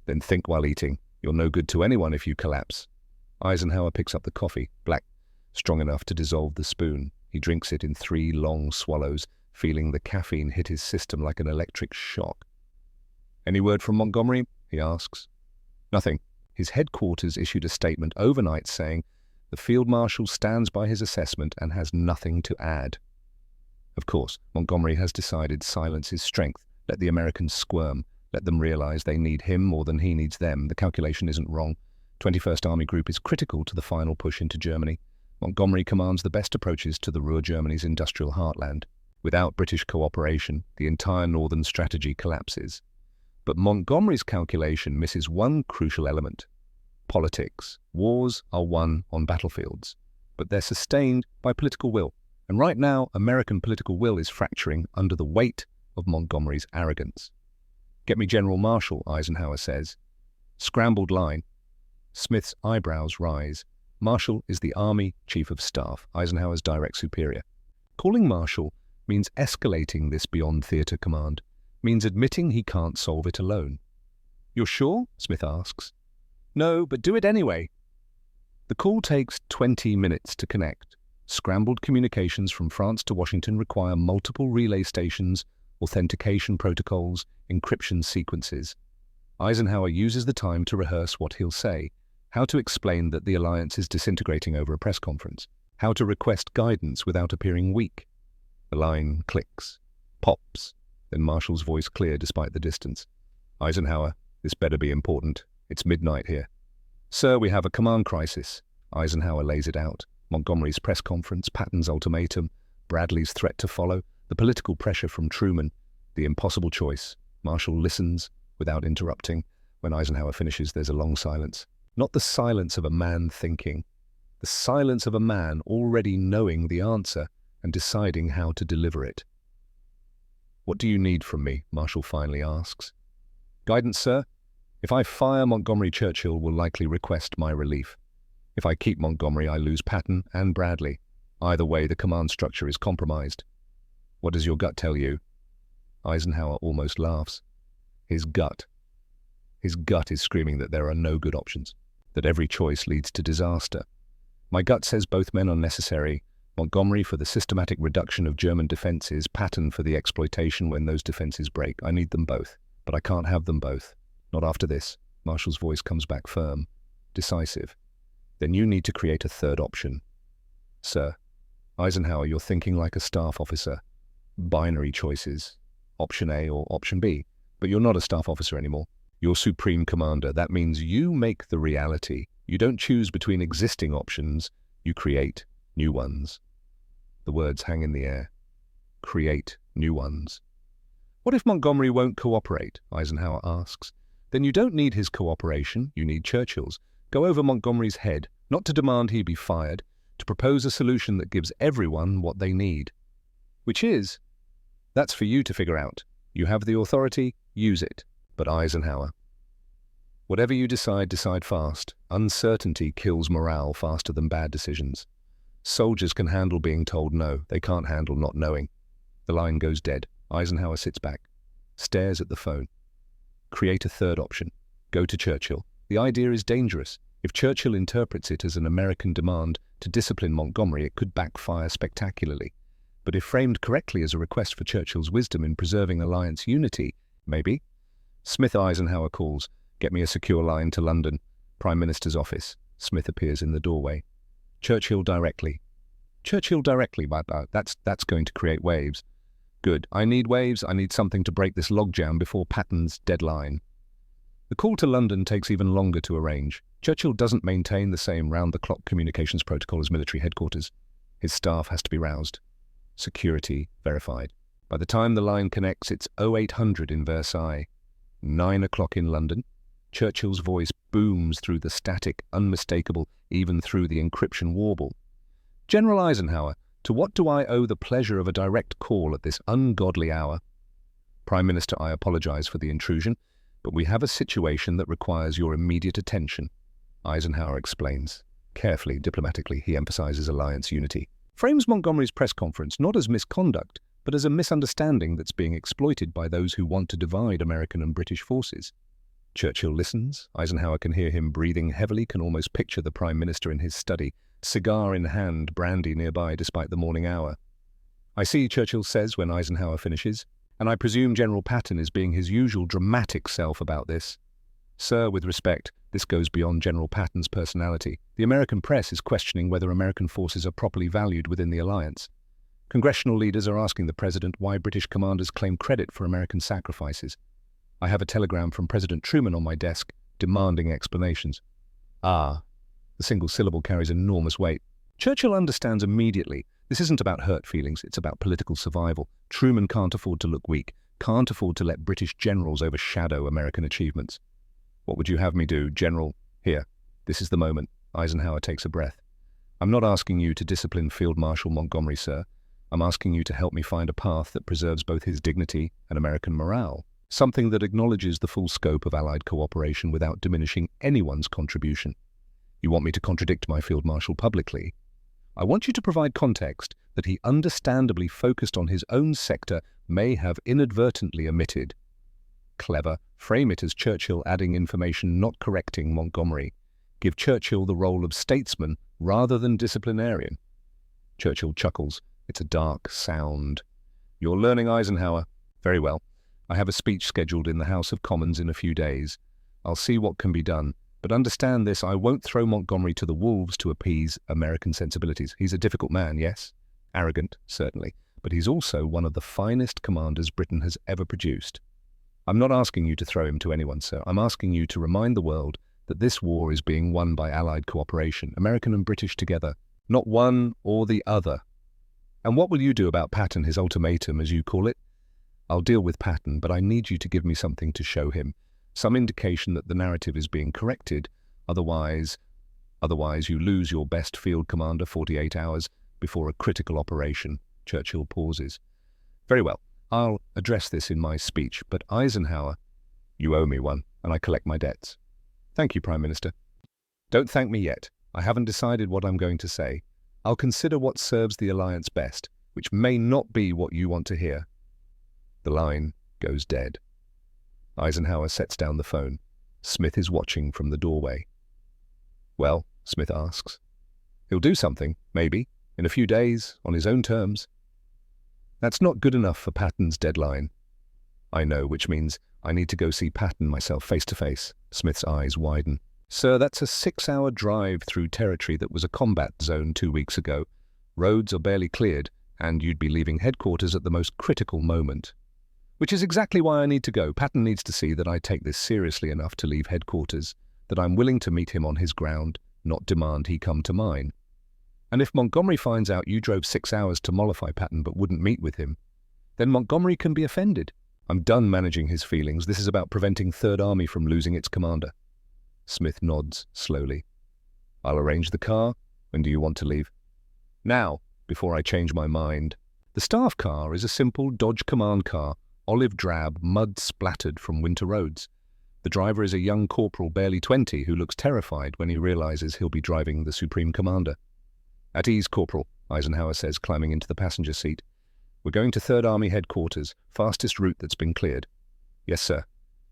Then think while eating. You're no good to anyone if you collapse. Eisenhower picks up the coffee, black, strong enough to dissolve the spoon. He drinks it in 3 long swallows, feeling the caffeine hit his system like an electric shock. Any word from Montgomery? He asks. Nothing. His headquarters issued a statement overnight saying the field marshal stands by his assessment and has nothing to add. Of course, Montgomery has decided silence is strength. Let the Americans squirm. Let them realize they need him more than he needs them. The calculation isn't wrong. 21st Army Group is critical to the final push into Germany. Montgomery commands the best approaches to the Ruhr Germany's industrial heartland. Without British cooperation, the entire northern strategy collapses. But Montgomery's calculation misses one crucial element. Politics. Wars are won on battlefields, but they're sustained by political will. And right now, American political will is fracturing under the weight of Montgomery's arrogance. Get me General Marshall, Eisenhower says. Scrambled line. Smith's eyebrows rise. Marshall is the Army Chief of Staff, Eisenhower's direct superior. Calling Marshall means escalating this beyond theater command, means admitting he can't solve it alone. "You're sure?" Smith asks. "No, but do it anyway." The call takes 20 minutes to connect. Scrambled communications from France to Washington require multiple relay stations, authentication protocols, encryption sequences. Eisenhower uses the time to rehearse what he'll say, how to explain that the alliance is disintegrating over a press conference, how to request guidance without appearing weak. The line clicks, pops, then Marshall's voice clear despite the distance. "Eisenhower, this better be important. It's midnight here." "Sir, we have a command crisis." Eisenhower lays it out. Montgomery's press conference, Patton's ultimatum, Bradley's threat to follow, the political pressure from Truman, the impossible choice. Marshall listens without interrupting. When Eisenhower finishes, there's a long silence. Not the silence of a man thinking, the silence of a man already knowing the answer and deciding how to deliver it. "What do you need from me?" Marshall finally asks. "Guidance, sir. If I fire Montgomery, Churchill will likely request my relief. If I keep Montgomery, I lose Patton and Bradley. Either way, the command structure is compromised. What does your gut tell you?" Eisenhower almost laughs. His gut is screaming that there are no good options, that every choice leads to disaster. "My gut says both men are necessary. Montgomery for the systematic reduction of German defenses, Patton for the exploitation when those defenses break. I need them both, but I can't have them both. Not after this." Marshall's voice comes back firm, decisive. "Then you need to create a third option." "Sir." "Eisenhower, you're thinking like a staff officer. Binary choices, option A or option B. But you're not a staff officer anymore. You're supreme commander. That means you make the reality. You don't choose between existing options. You create new ones." The words hang in the air. Create new ones. "What if Montgomery won't cooperate?" Eisenhower asks. "Then you don't need his cooperation. You need Churchill's. Go over Montgomery's head, not to demand he be fired, to propose a solution that gives everyone what they need." "Which is?" "That's for you to figure out. You have the authority, use it." But Eisenhower, "Whatever you decide, decide fast. Uncertainty kills morale faster than bad decisions. Soldiers can handle being told no. They can't handle not knowing." The line goes dead. Eisenhower sits back, stares at the phone. Create a third option. Go to Churchill. The idea is dangerous. If Churchill interprets it as an American demand to discipline Montgomery, it could backfire spectacularly. But if framed correctly as a request for Churchill's wisdom in preserving alliance unity, maybe. Smith. Eisenhower calls. "Get me a secure line to London. Prime Minister's office." Smith appears in the doorway. "Churchill directly." "Churchill directly, but that's going to create waves." "Good. I need waves. I need something to break this logjam before Patton's deadline." The call to London takes even longer to arrange. Churchill doesn't maintain the same round-the-clock communications protocol as military headquarters. His staff has to be roused. Security verified. By the time the line connects, it's 0800 in Versailles. 9 o'clock in London. Churchill's voice booms through the static, unmistakable, even through the encryption warble. "General Eisenhower, to what do I owe the pleasure of a direct call at this ungodly hour?" "Prime Minister, I apologize for the intrusion, but we have a situation that requires your immediate attention." Eisenhower explains. Carefully, diplomatically, he emphasizes alliance unity. Frames Montgomery's press conference not as misconduct, but as a misunderstanding that's being exploited by those who want to divide American and British forces. Churchill listens. Eisenhower can hear him breathing heavily, can almost picture the Prime Minister in his study, cigar in hand, brandy nearby despite the morning hour. "I see," Churchill says when Eisenhower finishes, "and I presume General Patton is being his usual dramatic self about this." "Sir, with respect, this goes beyond General Patton's personality. The American press is questioning whether American forces are properly valued within the alliance. Congressional leaders are asking the President why British commanders claim credit for American sacrifices. I have a telegram from President Truman on my desk demanding explanations." "Ah." The single syllable carries enormous weight. Churchill understands immediately. This isn't about hurt feelings, it's about political survival. Truman can't afford to look weak, can't afford to let British generals overshadow American achievements. "What would you have me do, General?" "Here, this is the moment." Eisenhower takes a breath. "I'm not asking you to discipline Field Marshal Montgomery, sir. I'm asking you to help me find a path that preserves both his dignity and American morale. Something that acknowledges the full scope of Allied cooperation without diminishing anyone's contribution. You want me to contradict my Field Marshal publicly? I want you to provide context that he understandably focused on his own sector may have inadvertently omitted. Clever. Frame it as Churchill adding information, not correcting Montgomery. Give Churchill the role of statesman rather than disciplinarian. Churchill chuckles. It's a dark sound. You're learning, Eisenhower. Very well. I have a speech scheduled in the House of Commons in a few days. I'll see what can be done. But understand this, I won't throw Montgomery to the wolves to appease American sensibilities. He's a difficult man, yes. Arrogant, certainly. But he's also one of the finest commanders Britain has ever produced. I'm not asking you to throw him to anyone, sir. I'm asking you to remind the world that this war is being won by Allied cooperation, American and British together, not one or the other. And what will you do about Patton, his ultimatum, as you call it? I'll deal with Patton, but I need you to give me something to show him, some indication that the narrative is being corrected. Otherwise you lose your best field commander 48 hours before a critical operation. Churchill pauses. Very well. I'll address this in my speech, but Eisenhower, you owe me one, and I collect my debts. Thank you, Prime Minister. Don't thank me yet. I haven't decided what I'm going to say. I'll consider what serves the alliance best, which may not be what you want to hear. The line goes dead. Eisenhower sets down the phone. Smith is watching from the doorway. Well, Smith asks. He'll do something, maybe, in a few days, on his own terms. That's not good enough for Patton's deadline. I know, which means I need to go see Patton myself face to face. Smith's eyes widen. Sir, that's a 6-hour drive through territory that was a combat zone 2 weeks ago. Roads are barely cleared, and you'd be leaving headquarters at the most critical moment. Which is exactly why I need to go. Patton needs to see that I take this seriously enough to leave headquarters, that I'm willing to meet him on his ground, not demand he come to mine. And if Montgomery finds out you drove 6 hours to mollify Patton but wouldn't meet with him, then Montgomery can be offended. I'm done managing his feelings. This is about preventing Third Army from losing its commander. Smith nods slowly. I'll arrange the car. When do you want to leave? Now, before I change my mind. The staff car is a simple Dodge Command car, olive drab, mud splattered from winter roads. The driver is a young corporal, barely 20, who looks terrified when he realizes he'll be driving the Supreme Commander. At ease, Corporal, Eisenhower says, climbing into the passenger seat. We're going to Third Army headquarters, fastest route that's been cleared. Yes, sir.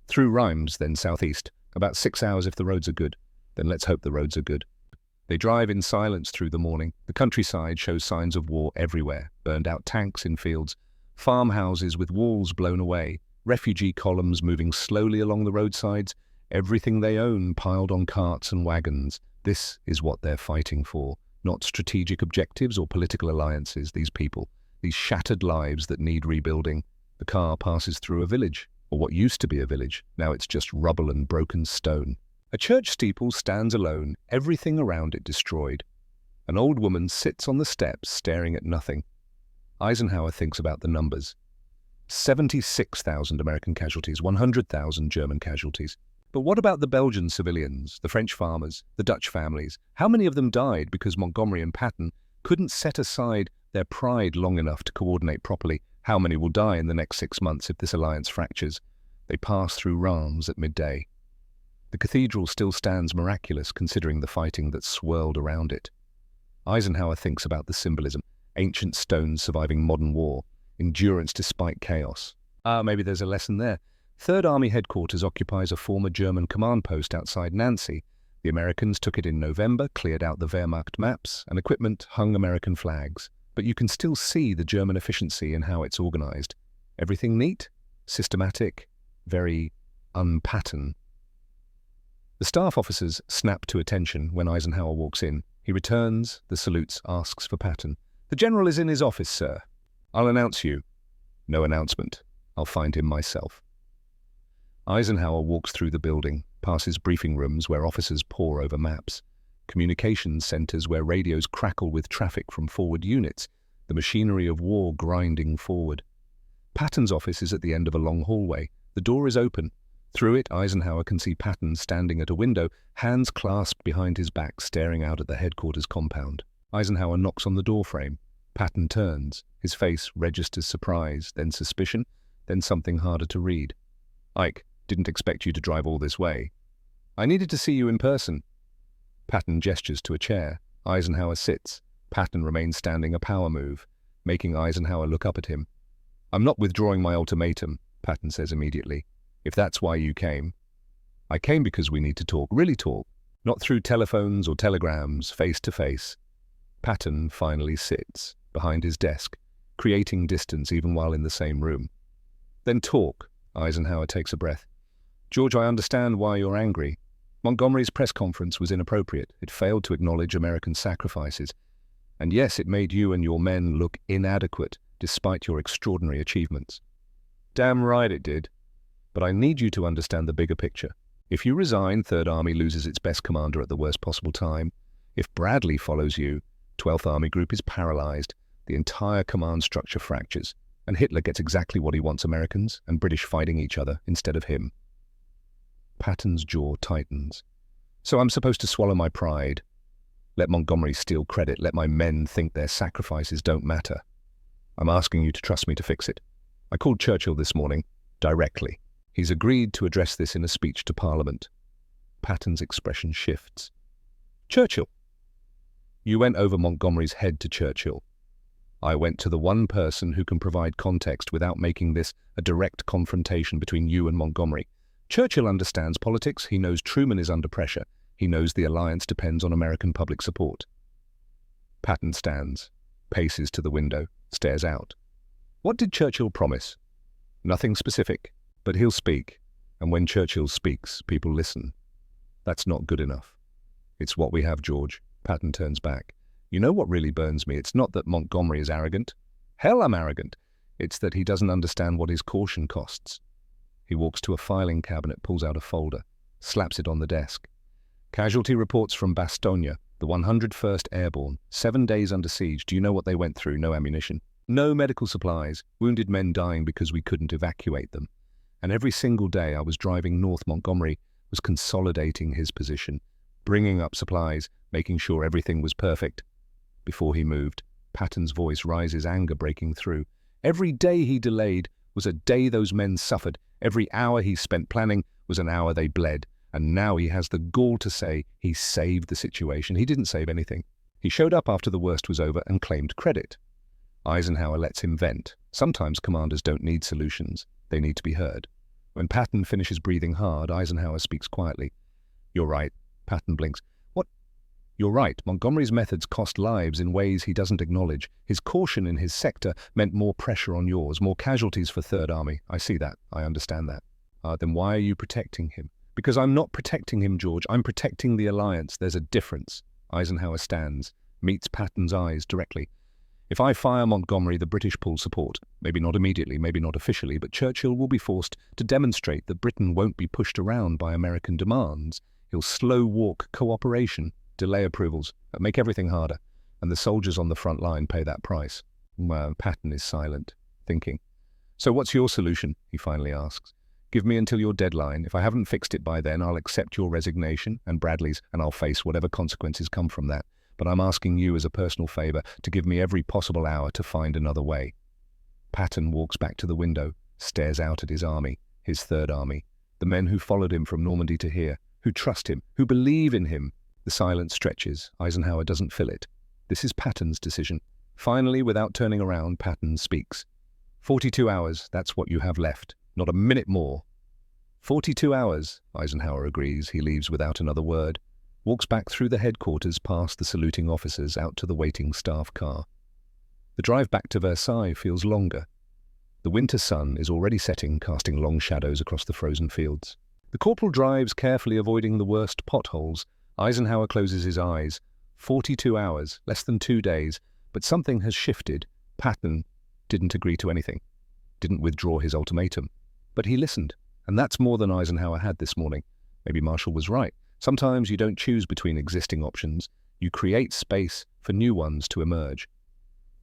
Through Rheims, then southeast. About 6 hours if the roads are good. Then let's hope the roads are good. They drive in silence through the morning. The countryside shows signs of war everywhere. Burned out tanks in fields, farmhouses with walls blown away, refugee columns moving slowly along the roadsides, everything they own piled on carts and wagons. This is what they're fighting for. Not strategic objectives or political alliances, these people. These shattered lives that need rebuilding. The car passes through a village, or what used to be a village. Now it's just rubble and broken stone. A church steeple stands alone, everything around it destroyed. An old woman sits on the steps staring at nothing. Eisenhower thinks about the numbers. 76,000 American casualties, 100,000 German casualties. But what about the Belgian civilians, the French farmers, the Dutch families? How many of them died because Montgomery and Patton couldn't set aside their pride long enough to coordinate properly? How many will die in the next 6 months if this alliance fractures? They pass through Rheims at midday. The cathedral still stands miraculous considering the fighting that swirled around it. Eisenhower thinks about the symbolism. Ancient stones surviving modern war. Endurance despite chaos. Maybe there's a lesson there. Third Army headquarters occupies a former German command post outside Nancy. The Americans took it in November, cleared out the Wehrmacht maps, and equipment hung American flags. But you can still see the German efficiency in how it's organized. Everything neat, systematic, very un-Patton. The staff officers snap to attention when Eisenhower walks in. He returns, the salutes, asks for Patton. The general is in his office, sir. I'll announce you. No announcement. I'll find him myself. Eisenhower walks through the building, passes briefing rooms where officers pore over maps, communications centers where radios crackle with traffic from forward units, the machinery of war grinding forward. Patton's office is at the end of a long hallway. The door is open. Through it, Eisenhower can see Patton standing at a window, hands clasped behind his back, staring out at the headquarters compound. Eisenhower knocks on the doorframe. Patton turns. His face registers surprise, then suspicion, then something harder to read. Ike, didn't expect you to drive all this way. I needed to see you in person. Patton gestures to a chair. Eisenhower sits. Patton remains standing, a power move, making Eisenhower look up at him. I'm not withdrawing my ultimatum, Patton says immediately. If that's why you came. I came because we need to talk, really talk, not through telephones or telegrams, face to face. Patton finally sits behind his desk, creating distance even while in the same room. Then talk, Eisenhower takes a breath. George, I understand why you're angry. Montgomery's press conference was inappropriate. It failed to acknowledge American sacrifices. And yes, it made you and your men look inadequate, despite your extraordinary achievements. Damn right it did. But I need you to understand the bigger picture. If you resign, Third Army loses its best commander at the worst possible time. If Bradley follows you, 12th Army Group is paralyzed, the entire command structure fractures, and Hitler gets exactly what he wants: Americans and British fighting each other instead of him. Patton's jaw tightens. So I'm supposed to swallow my pride? Let Montgomery steal credit, let my men think their sacrifices don't matter. I'm asking you to trust me to fix it. I called Churchill this morning, directly. He's agreed to address this in a speech to Parliament. Patton's expression shifts. Churchill? You went over Montgomery's head to Churchill. I went to the one person who can provide context without making this a direct confrontation between you and Montgomery. Churchill understands politics. He knows Truman is under pressure. He knows the alliance depends on American public support. Patton stands, paces to the window, stares out. What did Churchill promise? Nothing specific, but he'll speak. And when Churchill speaks, people listen. That's not good enough. It's what we have, George. Patton turns back. You know what really burns me? It's not that Montgomery is arrogant. Hell, I'm arrogant. It's that he doesn't understand what his caution costs. He walks to a filing cabinet, pulls out a folder, slaps it on the desk. Casualty reports from Bastogne, the 101st Airborne, 7 days under siege. Do you know what they went through? No ammunition, no medical supplies, wounded men dying because we couldn't evacuate them. And every single day I was driving north, Montgomery was consolidating his position, bringing up supplies, making sure everything was perfect. Before he moved, Patton's voice rises, anger breaking through. Every day he delayed was a day those men suffered. Every hour he spent planning was an hour they bled. And now he has the gall to say he saved the situation. He didn't save anything. He showed up after the worst was over and claimed credit. Eisenhower lets him vent. Sometimes commanders don't need solutions. They need to be heard. When Patton finishes breathing hard, Eisenhower speaks quietly. You're right. Patton blinks. What? You're right. Montgomery's methods cost lives in ways he doesn't acknowledge. His caution in his sector meant more pressure on yours, more casualties for Third Army. I see that. I understand that. Then why are you protecting him? Because I'm not protecting him, George. I'm protecting the alliance. There's a difference. Eisenhower stands, meets Patton's eyes directly. If I fire Montgomery, the British pull support. Maybe not immediately, maybe not officially, but Churchill will be forced to demonstrate that Britain won't be pushed around by American demands. He'll slow walk cooperation, delay approvals, make everything harder, and the soldiers on the front line pay that price. Patton is silent, thinking. So what's your solution? He finally asks. Give me until your deadline. If I haven't fixed it by then, I'll accept your resignation and Bradley's, and I'll face whatever consequences come from that. But I'm asking you as a personal favor to give me every possible hour to find another way. Patton walks back to the window, stares out at his army, his Third Army, the men who followed him from Normandy to here, who trust him, who believe in him. The silence stretches. Eisenhower doesn't fill it. This is Patton's decision. Finally, without turning around, Patton speaks. 42 hours, that's what you have left. Not a minute more. 42 hours, Eisenhower agrees. He leaves without another word. Walks back through the headquarters, past the saluting officers, out to the waiting staff car. The drive back to Versailles feels longer. The winter sun is already setting, casting long shadows across the frozen fields. The corporal drives, carefully avoiding the worst potholes. Eisenhower closes his eyes. 42 hours, less than 2 days, but something has shifted. Patton didn't agree to anything, didn't withdraw his ultimatum. But he listened, and that's more than Eisenhower had this morning. Maybe Marshall was right. Sometimes you don't choose between existing options. You create space for new ones to emerge.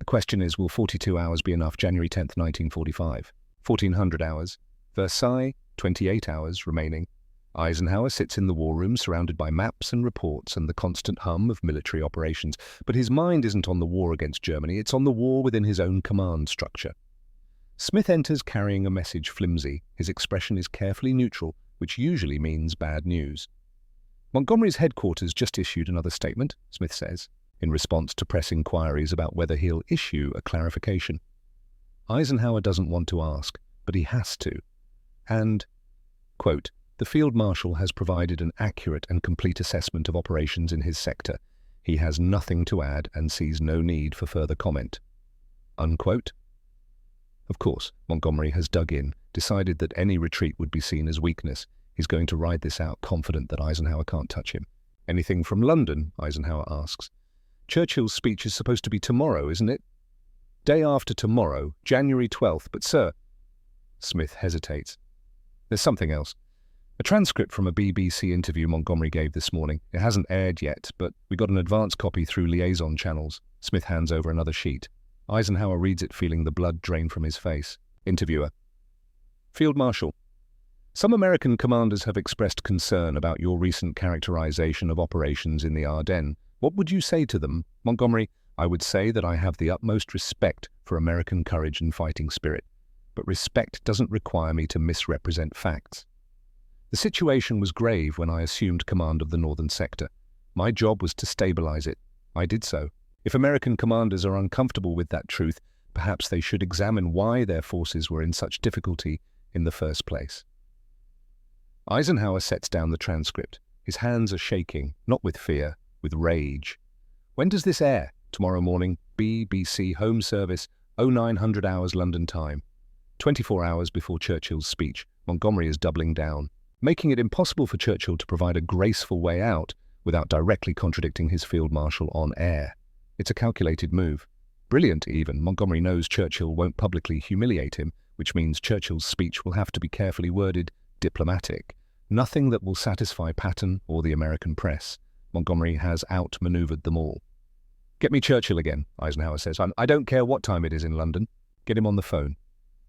The question is, will 42 hours be enough? January 10th, 1945. 1400 hours. Versailles, 28 hours remaining. Eisenhower sits in the war room surrounded by maps and reports and the constant hum of military operations. But his mind isn't on the war against Germany. It's on the war within his own command structure. Smith enters carrying a message, flimsy. His expression is carefully neutral, which usually means bad news. Montgomery's headquarters just issued another statement, Smith says, in response to press inquiries about whether he'll issue a clarification. Eisenhower doesn't want to ask, but he has to. And, quote, the Field Marshal has provided an accurate and complete assessment of operations in his sector. He has nothing to add and sees no need for further comment. Unquote. Of course, Montgomery has dug in, decided that any retreat would be seen as weakness. He's going to ride this out, confident that Eisenhower can't touch him. Anything from London? Eisenhower asks. Churchill's speech is supposed to be tomorrow, isn't it? Day after tomorrow, January 12th, but sir... Smith hesitates. There's something else. A transcript from a BBC interview Montgomery gave this morning. It hasn't aired yet, but we got an advance copy through liaison channels. Smith hands over another sheet. Eisenhower reads it, feeling the blood drain from his face. Interviewer. Field Marshal. Some American commanders have expressed concern about your recent characterization of operations in the Ardennes. What would you say to them? Montgomery, I would say that I have the utmost respect for American courage and fighting spirit, but respect doesn't require me to misrepresent facts. The situation was grave when I assumed command of the northern sector. My job was to stabilize it. I did so. If American commanders are uncomfortable with that truth, perhaps they should examine why their forces were in such difficulty in the first place. Eisenhower sets down the transcript. His hands are shaking, not with fear, with rage. When does this air? Tomorrow morning, BBC Home Service, 0900 hours London time. 24 hours before Churchill's speech, Montgomery is doubling down, making it impossible for Churchill to provide a graceful way out without directly contradicting his field marshal on air. It's a calculated move. Brilliant, even. Montgomery knows Churchill won't publicly humiliate him, which means Churchill's speech will have to be carefully worded, diplomatic. Nothing that will satisfy Patton or the American press. Montgomery has outmaneuvered them all. Get me Churchill again, Eisenhower says. I don't care what time it is in London. Get him on the phone.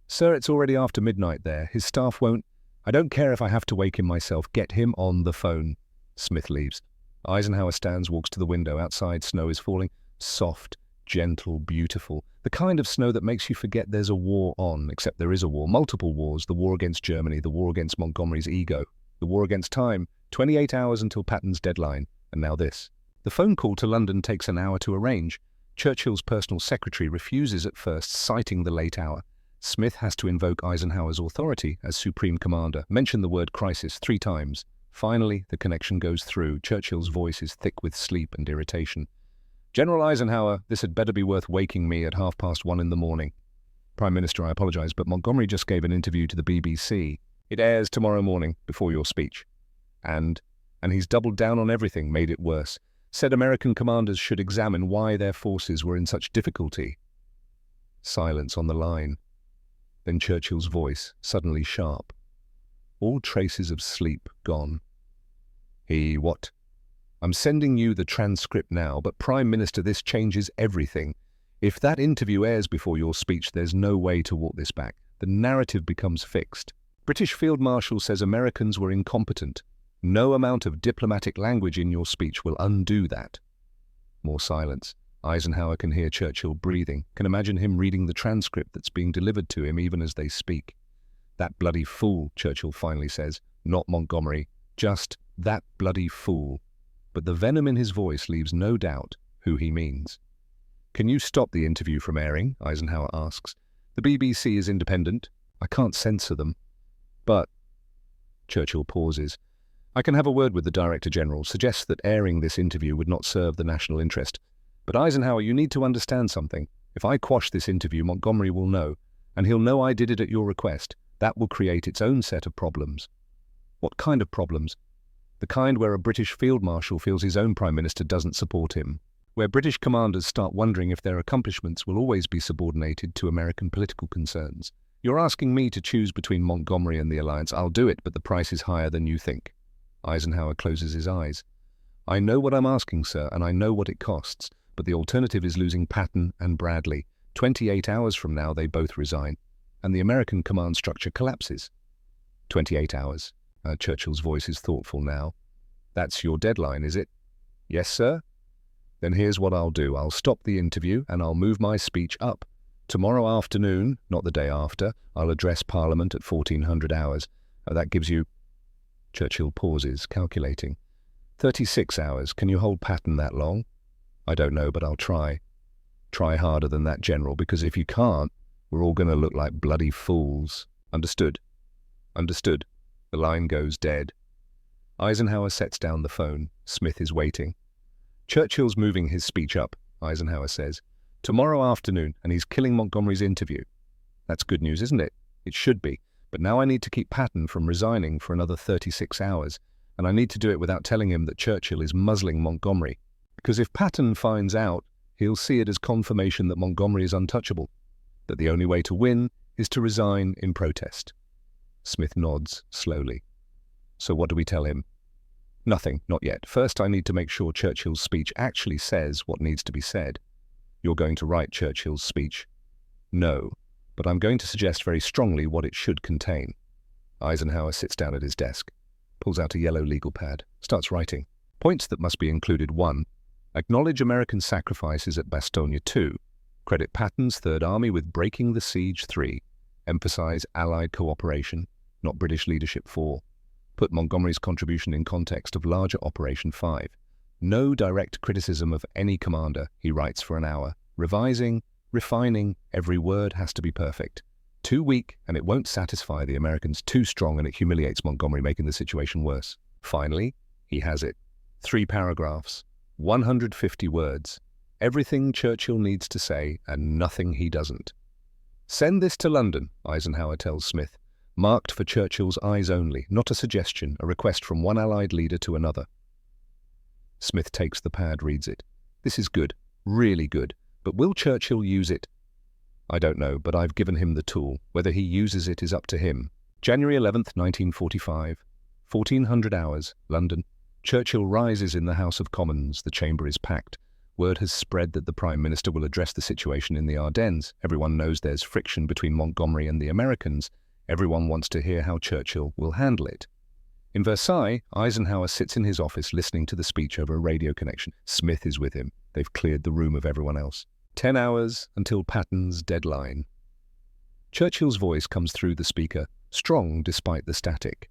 Sir, it's already after midnight there. His staff won't... I don't care if I have to wake him myself. Get him on the phone. Smith leaves. Eisenhower stands, walks to the window. Outside, snow is falling. Soft, gentle, beautiful. The kind of snow that makes you forget there's a war on, except there is a war. Multiple wars. The war against Germany, the war against Montgomery's ego, the war against time. 28 hours until Patton's deadline. And now this. The phone call to London takes an hour to arrange. Churchill's personal secretary refuses at first, citing the late hour. Smith has to invoke Eisenhower's authority as supreme commander, mention the word crisis 3 times. Finally, the connection goes through. Churchill's voice is thick with sleep and irritation. General Eisenhower, this had better be worth waking me at 1:30 in the morning. Prime Minister, I apologize, but Montgomery just gave an interview to the BBC. It airs tomorrow morning, before your speech. And he's doubled down on everything, made it worse. Said American commanders should examine why their forces were in such difficulty. Silence on the line. Then Churchill's voice, suddenly sharp. All traces of sleep gone. What? I'm sending you the transcript now, but Prime Minister, this changes everything. If that interview airs before your speech, there's no way to walk this back. The narrative becomes fixed. British Field Marshal says Americans were incompetent. No amount of diplomatic language in your speech will undo that. More silence. Eisenhower can hear Churchill breathing, can imagine him reading the transcript that's being delivered to him even as they speak. That bloody fool, Churchill finally says, not Montgomery, just that bloody fool. But the venom in his voice leaves no doubt who he means. Can you stop the interview from airing? Eisenhower asks. The BBC is independent. I can't censor them. But... Churchill pauses. I can have a word with the Director General, suggests that airing this interview would not serve the national interest. But Eisenhower, you need to understand something. If I quash this interview, Montgomery will know, and he'll know I did it at your request. That will create its own set of problems. What kind of problems? The kind where a British Field Marshal feels his own Prime Minister doesn't support him, where British commanders start wondering if their accomplishments will always be subordinated to American political concerns. You're asking me to choose between Montgomery and the alliance. I'll do it, but the price is higher than you think. Eisenhower closes his eyes. I know what I'm asking, sir, and I know what it costs, but the alternative is losing Patton and Bradley. 28 hours from now, they both resign, and the American command structure collapses. 28 hours. Churchill's voice is thoughtful now. That's your deadline, is it? Yes, sir. Then here's what I'll do. I'll stop the interview, and I'll move my speech up. Tomorrow afternoon, not the day after, I'll address Parliament at 1400 hours. That gives you... Churchill pauses, calculating. 36 hours. Can you hold Patton that long? I don't know, but I'll try. Try harder than that, General, because if you can't, We're all going to look like bloody fools. Understood. Understood. The line goes dead. Eisenhower sets down the phone. Smith is waiting. Churchill's moving his speech up, Eisenhower says. Tomorrow afternoon, and he's killing Montgomery's interview. That's good news, isn't it? It should be. But now I need to keep Patton from resigning for another 36 hours, and I need to do it without telling him that Churchill is muzzling Montgomery. Because if Patton finds out, he'll see it as confirmation that Montgomery is untouchable, that the only way to win is to resign in protest. Smith nods slowly. So what do we tell him? Nothing, not yet. First, I need to make sure Churchill's speech actually says what needs to be said. You're going to write Churchill's speech? No, but I'm going to suggest very strongly what it should contain. Eisenhower sits down at his desk, pulls out a yellow legal pad, starts writing. Points that must be included: 1. Acknowledge American sacrifices at Bastogne. 2. Credit Patton's Third Army with breaking the siege. 3. Emphasize Allied cooperation, not British leadership. 4. Put Montgomery's contribution in context of larger Operation. 5. No direct criticism of any commander, he writes for an hour. Revising, refining, every word has to be perfect. Too weak, and it won't satisfy the Americans. Too strong, and it humiliates Montgomery, making the situation worse. Finally, he has it. 3 paragraphs, 150 words. Everything Churchill needs to say, and nothing he doesn't. Send this to London, Eisenhower tells Smith. Marked for Churchill's eyes only, not a suggestion, a request from one Allied leader to another. Smith takes the pad, reads it. This is good, really good, but will Churchill use it? I don't know, but I've given him the tool. Whether he uses it is up to him. January 11th, 1945, 1400 hours, London. Churchill rises in the House of Commons. The chamber is packed. Word has spread that the Prime Minister will address the situation in the Ardennes. Everyone knows there's friction between Montgomery and the Americans. Everyone wants to hear how Churchill will handle it. In Versailles, Eisenhower sits in his office listening to the speech over a radio connection. Smith is with him. They've cleared the room of everyone else. 10 hours until Patton's deadline. Churchill's voice comes through the speaker, strong despite the static.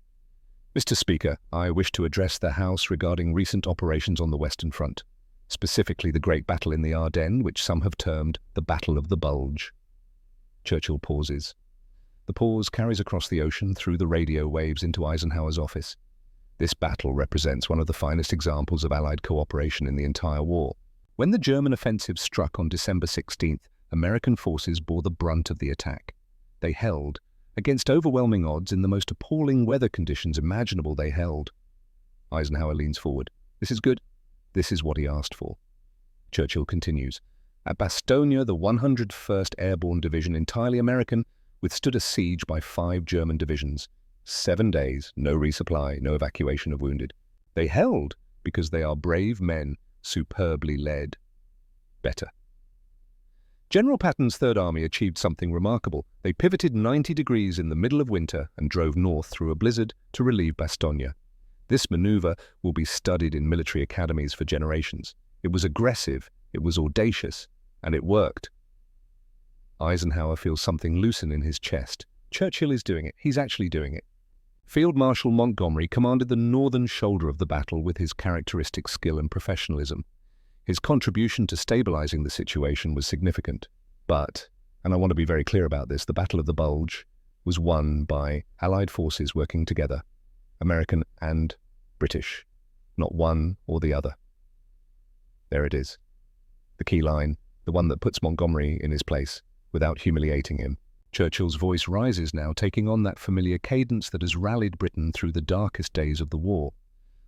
Mr. Speaker, I wish to address the House regarding recent operations on the Western Front, specifically the great battle in the Ardennes, which some have termed the Battle of the Bulge. Churchill pauses. The pause carries across the ocean through the radio waves into Eisenhower's office. This battle represents one of the finest examples of Allied cooperation in the entire war. When the German offensive struck on December 16th, American forces bore the brunt of the attack. They held. Against overwhelming odds, in the most appalling weather conditions imaginable, they held. Eisenhower leans forward. This is good. This is what he asked for. Churchill continues. At Bastogne, the 101st Airborne Division, entirely American, withstood a siege by 5 German divisions. 7 days, no resupply, no evacuation of wounded. They held because they are brave men, superbly led. Better. General Patton's Third Army achieved something remarkable. They pivoted 90 degrees in the middle of winter and drove north through a blizzard to relieve Bastogne. This maneuver will be studied in military academies for generations. It was aggressive, it was audacious, and it worked. Eisenhower feels something loosen in his chest. Churchill is doing it. He's actually doing it. Field Marshal Montgomery commanded the northern shoulder of the battle with his characteristic skill and professionalism. His contribution to stabilizing the situation was significant. But, and I want to be very clear about this, the Battle of the Bulge was won by Allied forces working together, American and British, not one or the other. There it is. The key line, the one that puts Montgomery in his place, without humiliating him. Churchill's voice rises now, taking on that familiar cadence that has rallied Britain through the darkest days of the war.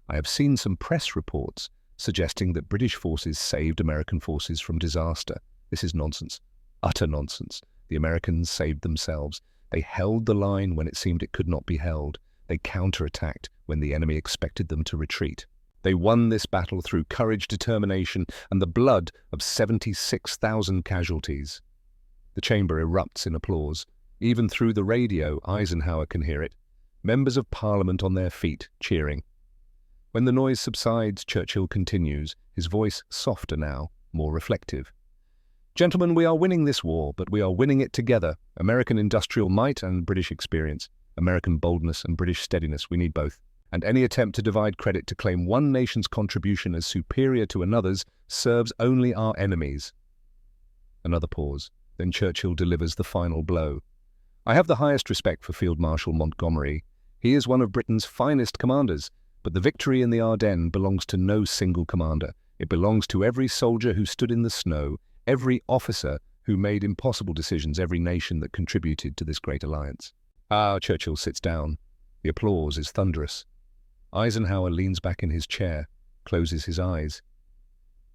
I have seen some press reports suggesting that British forces saved American forces from disaster. This is nonsense. Utter nonsense. The Americans saved themselves. They held the line when it seemed it could not be held. They counterattacked when the enemy expected them to retreat. They won this battle through courage, determination, and the blood of 76,000 casualties. The chamber erupts in applause. Even through the radio, Eisenhower can hear it. Members of Parliament on their feet, cheering. When the noise subsides, Churchill continues, his voice softer now, more reflective. Gentlemen, we are winning this war, but we are winning it together. American industrial might and British experience. American boldness and British steadiness, we need both. And any attempt to divide credit to claim one nation's contribution as superior to another's serves only our enemies. Another pause. Then Churchill delivers the final blow. I have the highest respect for Field Marshal Montgomery. He is one of Britain's finest commanders, but the victory in the Ardennes belongs to no single commander. It belongs to every soldier who stood in the snow, every officer who made impossible decisions, every nation that contributed to this great alliance. Churchill sits down. The applause is thunderous. Eisenhower leans back in his chair, closes his eyes.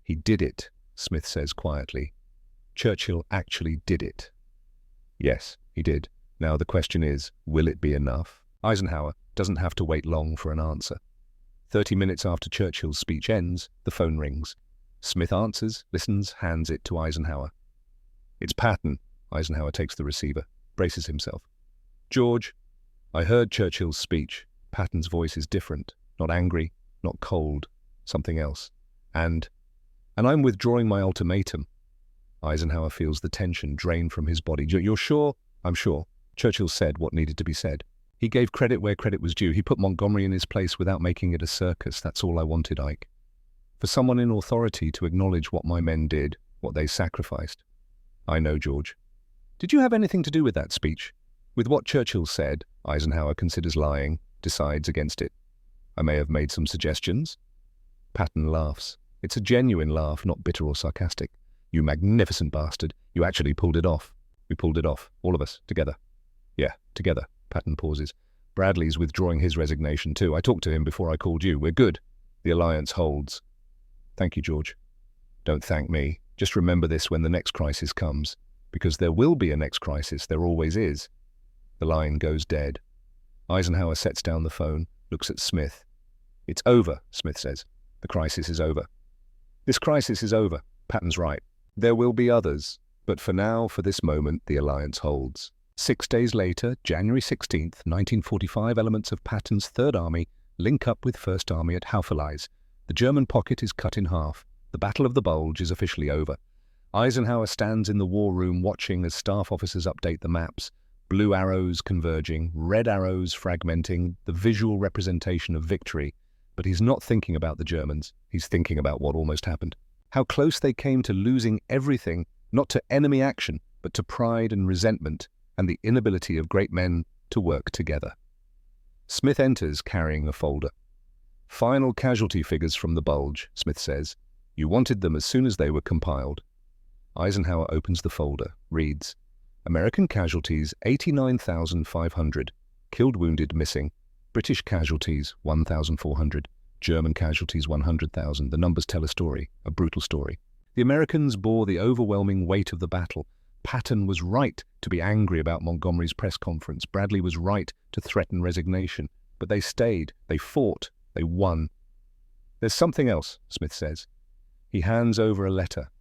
He did it, Smith says quietly. Churchill actually did it. Yes, he did. Now the question is, will it be enough? Eisenhower doesn't have to wait long for an answer. 30 minutes after Churchill's speech ends, the phone rings. Smith answers, listens, hands it to Eisenhower. It's Patton. Eisenhower takes the receiver, braces himself. George, I heard Churchill's speech. Patton's voice is different, not angry, not cold, something else. And I'm withdrawing my ultimatum. Eisenhower feels the tension drain from his body. You're sure? I'm sure. Churchill said what needed to be said. He gave credit where credit was due. He put Montgomery in his place without making it a circus. That's all I wanted, Ike. For someone in authority to acknowledge what my men did, what they sacrificed. I know, George. Did you have anything to do with that speech? With what Churchill said, Eisenhower considers lying, decides against it. I may have made some suggestions. Patton laughs. It's a genuine laugh, not bitter or sarcastic. You magnificent bastard. You actually pulled it off. We pulled it off, all of us, together. Yeah, together. Patton pauses. Bradley's withdrawing his resignation too. I talked to him before I called you. We're good. The alliance holds. Thank you, George. Don't thank me. Just remember this when the next crisis comes. Because there will be a next crisis. There always is. The line goes dead. Eisenhower sets down the phone, looks at Smith. It's over, Smith says. The crisis is over. This crisis is over. Patton's right. There will be others. But for now, for this moment, the alliance holds. 6 days later, January 16th, 1945, elements of Patton's Third Army link up with First Army at Hauffeleise. The German pocket is cut in half. The Battle of the Bulge is officially over. Eisenhower stands in the war room watching as staff officers update the maps. Blue arrows converging, red arrows fragmenting, the visual representation of victory. But he's not thinking about the Germans. He's thinking about what almost happened. How close they came to losing everything, not to enemy action, but to pride and resentment, and the inability of great men to work together. Smith enters carrying a folder. Final casualty figures from the Bulge, Smith says. You wanted them as soon as they were compiled. Eisenhower opens the folder, reads, American casualties 89,500, killed, wounded, missing. British casualties 1,400, German casualties 100,000. The numbers tell a story, a brutal story. The Americans bore the overwhelming weight of the battle. Patton was right to be angry about Montgomery's press conference. Bradley was right to threaten resignation. But they stayed, they fought, they won. There's something else, Smith says. He hands over a letter.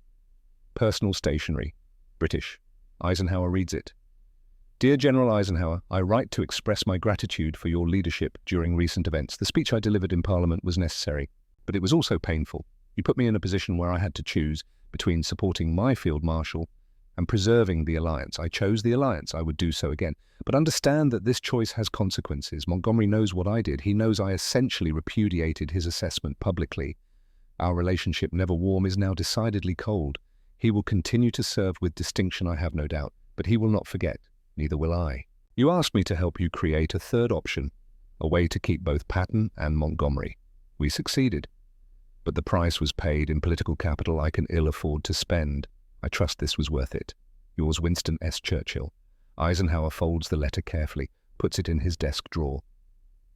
Personal stationery. British. Eisenhower reads it. Dear General Eisenhower, I write to express my gratitude for your leadership during recent events. The speech I delivered in Parliament was necessary, but it was also painful. You put me in a position where I had to choose between supporting my Field Marshal and preserving the alliance. I chose the alliance. I would do so again. But understand that this choice has consequences. Montgomery knows what I did. He knows I essentially repudiated his assessment publicly. Our relationship, never warm, is now decidedly cold. He will continue to serve with distinction, I have no doubt, but he will not forget. Neither will I. You asked me to help you create a third option, a way to keep both Patton and Montgomery. We succeeded. But the price was paid in political capital I can ill afford to spend. I trust this was worth it. Yours, Winston S. Churchill. Eisenhower folds the letter carefully, puts it in his desk drawer.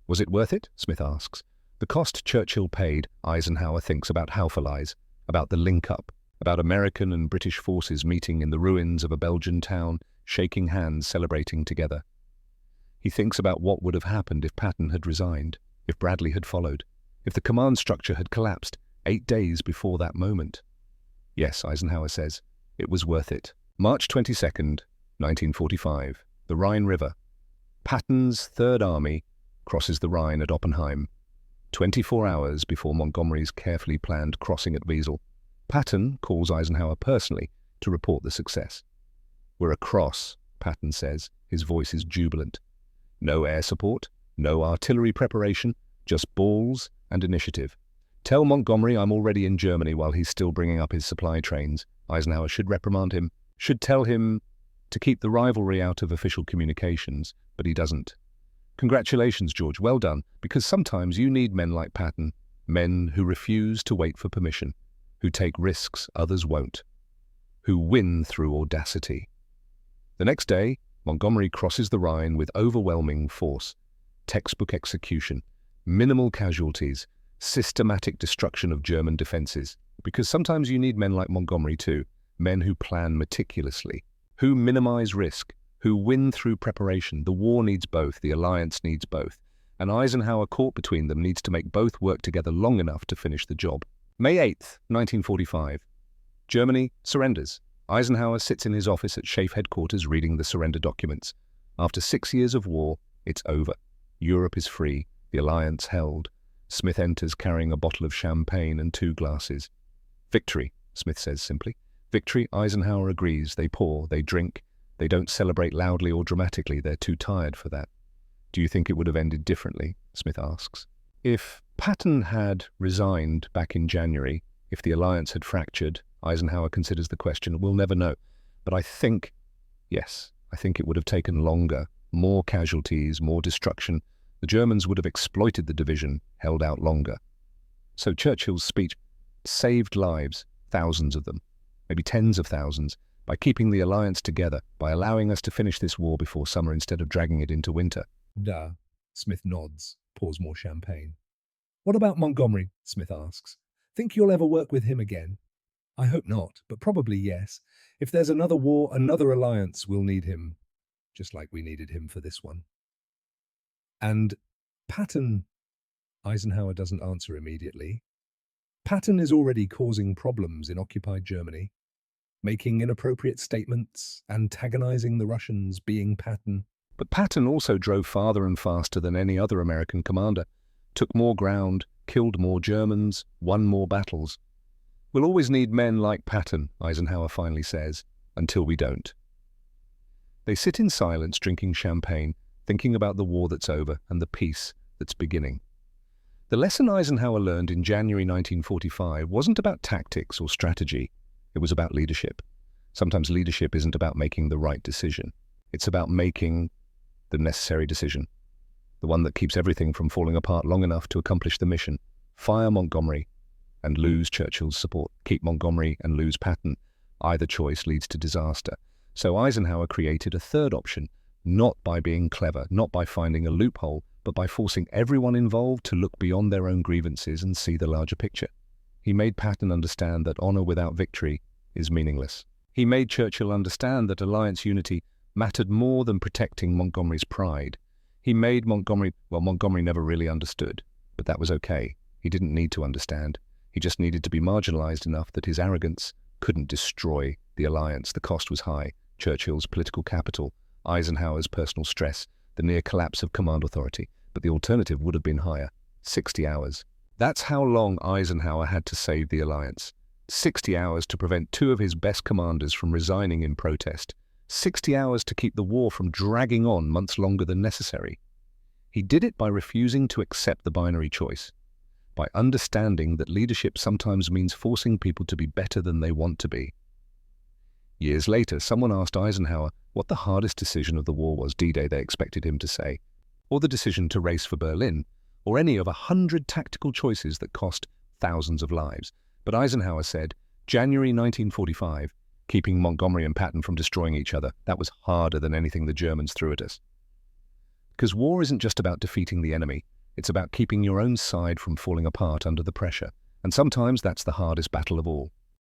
Was it worth it? Smith asks. The cost Churchill paid, Eisenhower thinks about Hauffeleise, about the link-up, about American and British forces meeting in the ruins of a Belgian town, shaking hands, celebrating together. He thinks about what would have happened if Patton had resigned, if Bradley had followed, if the command structure had collapsed 8 days before that moment. Yes, Eisenhower says, it was worth it. March 22nd, 1945, the Rhine River. Patton's Third Army crosses the Rhine at Oppenheim, 24 hours before Montgomery's carefully planned crossing at Wesel. Patton calls Eisenhower personally to report the success. We're across, Patton says. His voice is jubilant. No air support, no artillery preparation, just balls and initiative. Tell Montgomery I'm already in Germany while he's still bringing up his supply trains. Eisenhower should reprimand him, should tell him to keep the rivalry out of official communications, but he doesn't. Congratulations, George, well done, because sometimes you need men like Patton, men who refuse to wait for permission, who take risks others won't, who win through audacity. The next day, Montgomery crosses the Rhine with overwhelming force, textbook execution, minimal casualties, systematic destruction of German defenses, because sometimes you need men like Montgomery too, men who plan meticulously, who minimize risk, who win through preparation. The war needs both, the alliance needs both, and Eisenhower, caught between them, needs to make both work together long enough to finish the job. May 8th, 1945. Germany surrenders. Eisenhower sits in his office at SHAEF headquarters reading the surrender documents. After 6 years of war, it's over. Europe is free, the alliance held. Smith enters carrying a bottle of champagne and 2 glasses. Victory, Smith says simply. Victory, Eisenhower agrees. They pour, they drink. They don't celebrate loudly or dramatically. They're too tired for that. Do you think it would have ended differently? Smith asks. If Patton had resigned back in January, if the alliance had fractured, Eisenhower considers the question. We'll never know. But I think, yes, I think it would have taken longer, more casualties, more destruction. The Germans would have exploited the division, held out longer. So Churchill's speech saved lives, thousands of them, maybe tens of thousands, by keeping the alliance together, by allowing us to finish this war before summer instead of dragging it into winter. Duh. Smith nods, pours more champagne. What about Montgomery? Smith asks. Think you'll ever work with him again? I hope not, but probably yes. If there's another war, another alliance, we'll need him, just like we needed him for this one. And Patton, Eisenhower doesn't answer immediately. Patton is already causing problems in occupied Germany, making inappropriate statements, antagonizing the Russians, being Patton. But Patton also drove farther and faster than any other American commander, took more ground, killed more Germans, won more battles. We'll always need men like Patton, Eisenhower finally says, until we don't. They sit in silence, drinking champagne, thinking about the war that's over and the peace that's beginning. The lesson Eisenhower learned in January 1945 wasn't about tactics or strategy. It was about leadership. Sometimes leadership isn't about making the right decision. It's about making the necessary decision, the one that keeps everything from falling apart long enough to accomplish the mission. Fire Montgomery and lose Churchill's support. Keep Montgomery and lose Patton. Either choice leads to disaster. So Eisenhower created a third option, not by being clever, not by finding a loophole, but by forcing everyone involved to look beyond their own grievances and see the larger picture. He made Patton understand that honor without victory is meaningless. He made Churchill understand that alliance unity mattered more than protecting Montgomery's pride. He made Montgomery never really understood, but that was okay. He didn't need to understand. He just needed to be marginalized enough that his arrogance couldn't destroy the alliance. The cost was high. Churchill's political capital, Eisenhower's personal stress, the near collapse of command authority. But the alternative would have been higher. 60 hours. That's how long Eisenhower had to save the alliance. 60 hours to prevent 2 of his best commanders from resigning in protest. 60 hours to keep the war from dragging on months longer than necessary. He did it by refusing to accept the binary choice, by understanding that leadership sometimes means forcing people to be better than they want to be. Years later, someone asked Eisenhower what the hardest decision of the war was. D-Day, they expected him to say, or the decision to race for Berlin, or any of 100 tactical choices that cost thousands of lives. But Eisenhower said, January 1945, keeping Montgomery and Patton from destroying each other, that was harder than anything the Germans threw at us. Because war isn't just about defeating the enemy, it's about keeping your own side from falling apart under the pressure. And sometimes that's the hardest battle of all.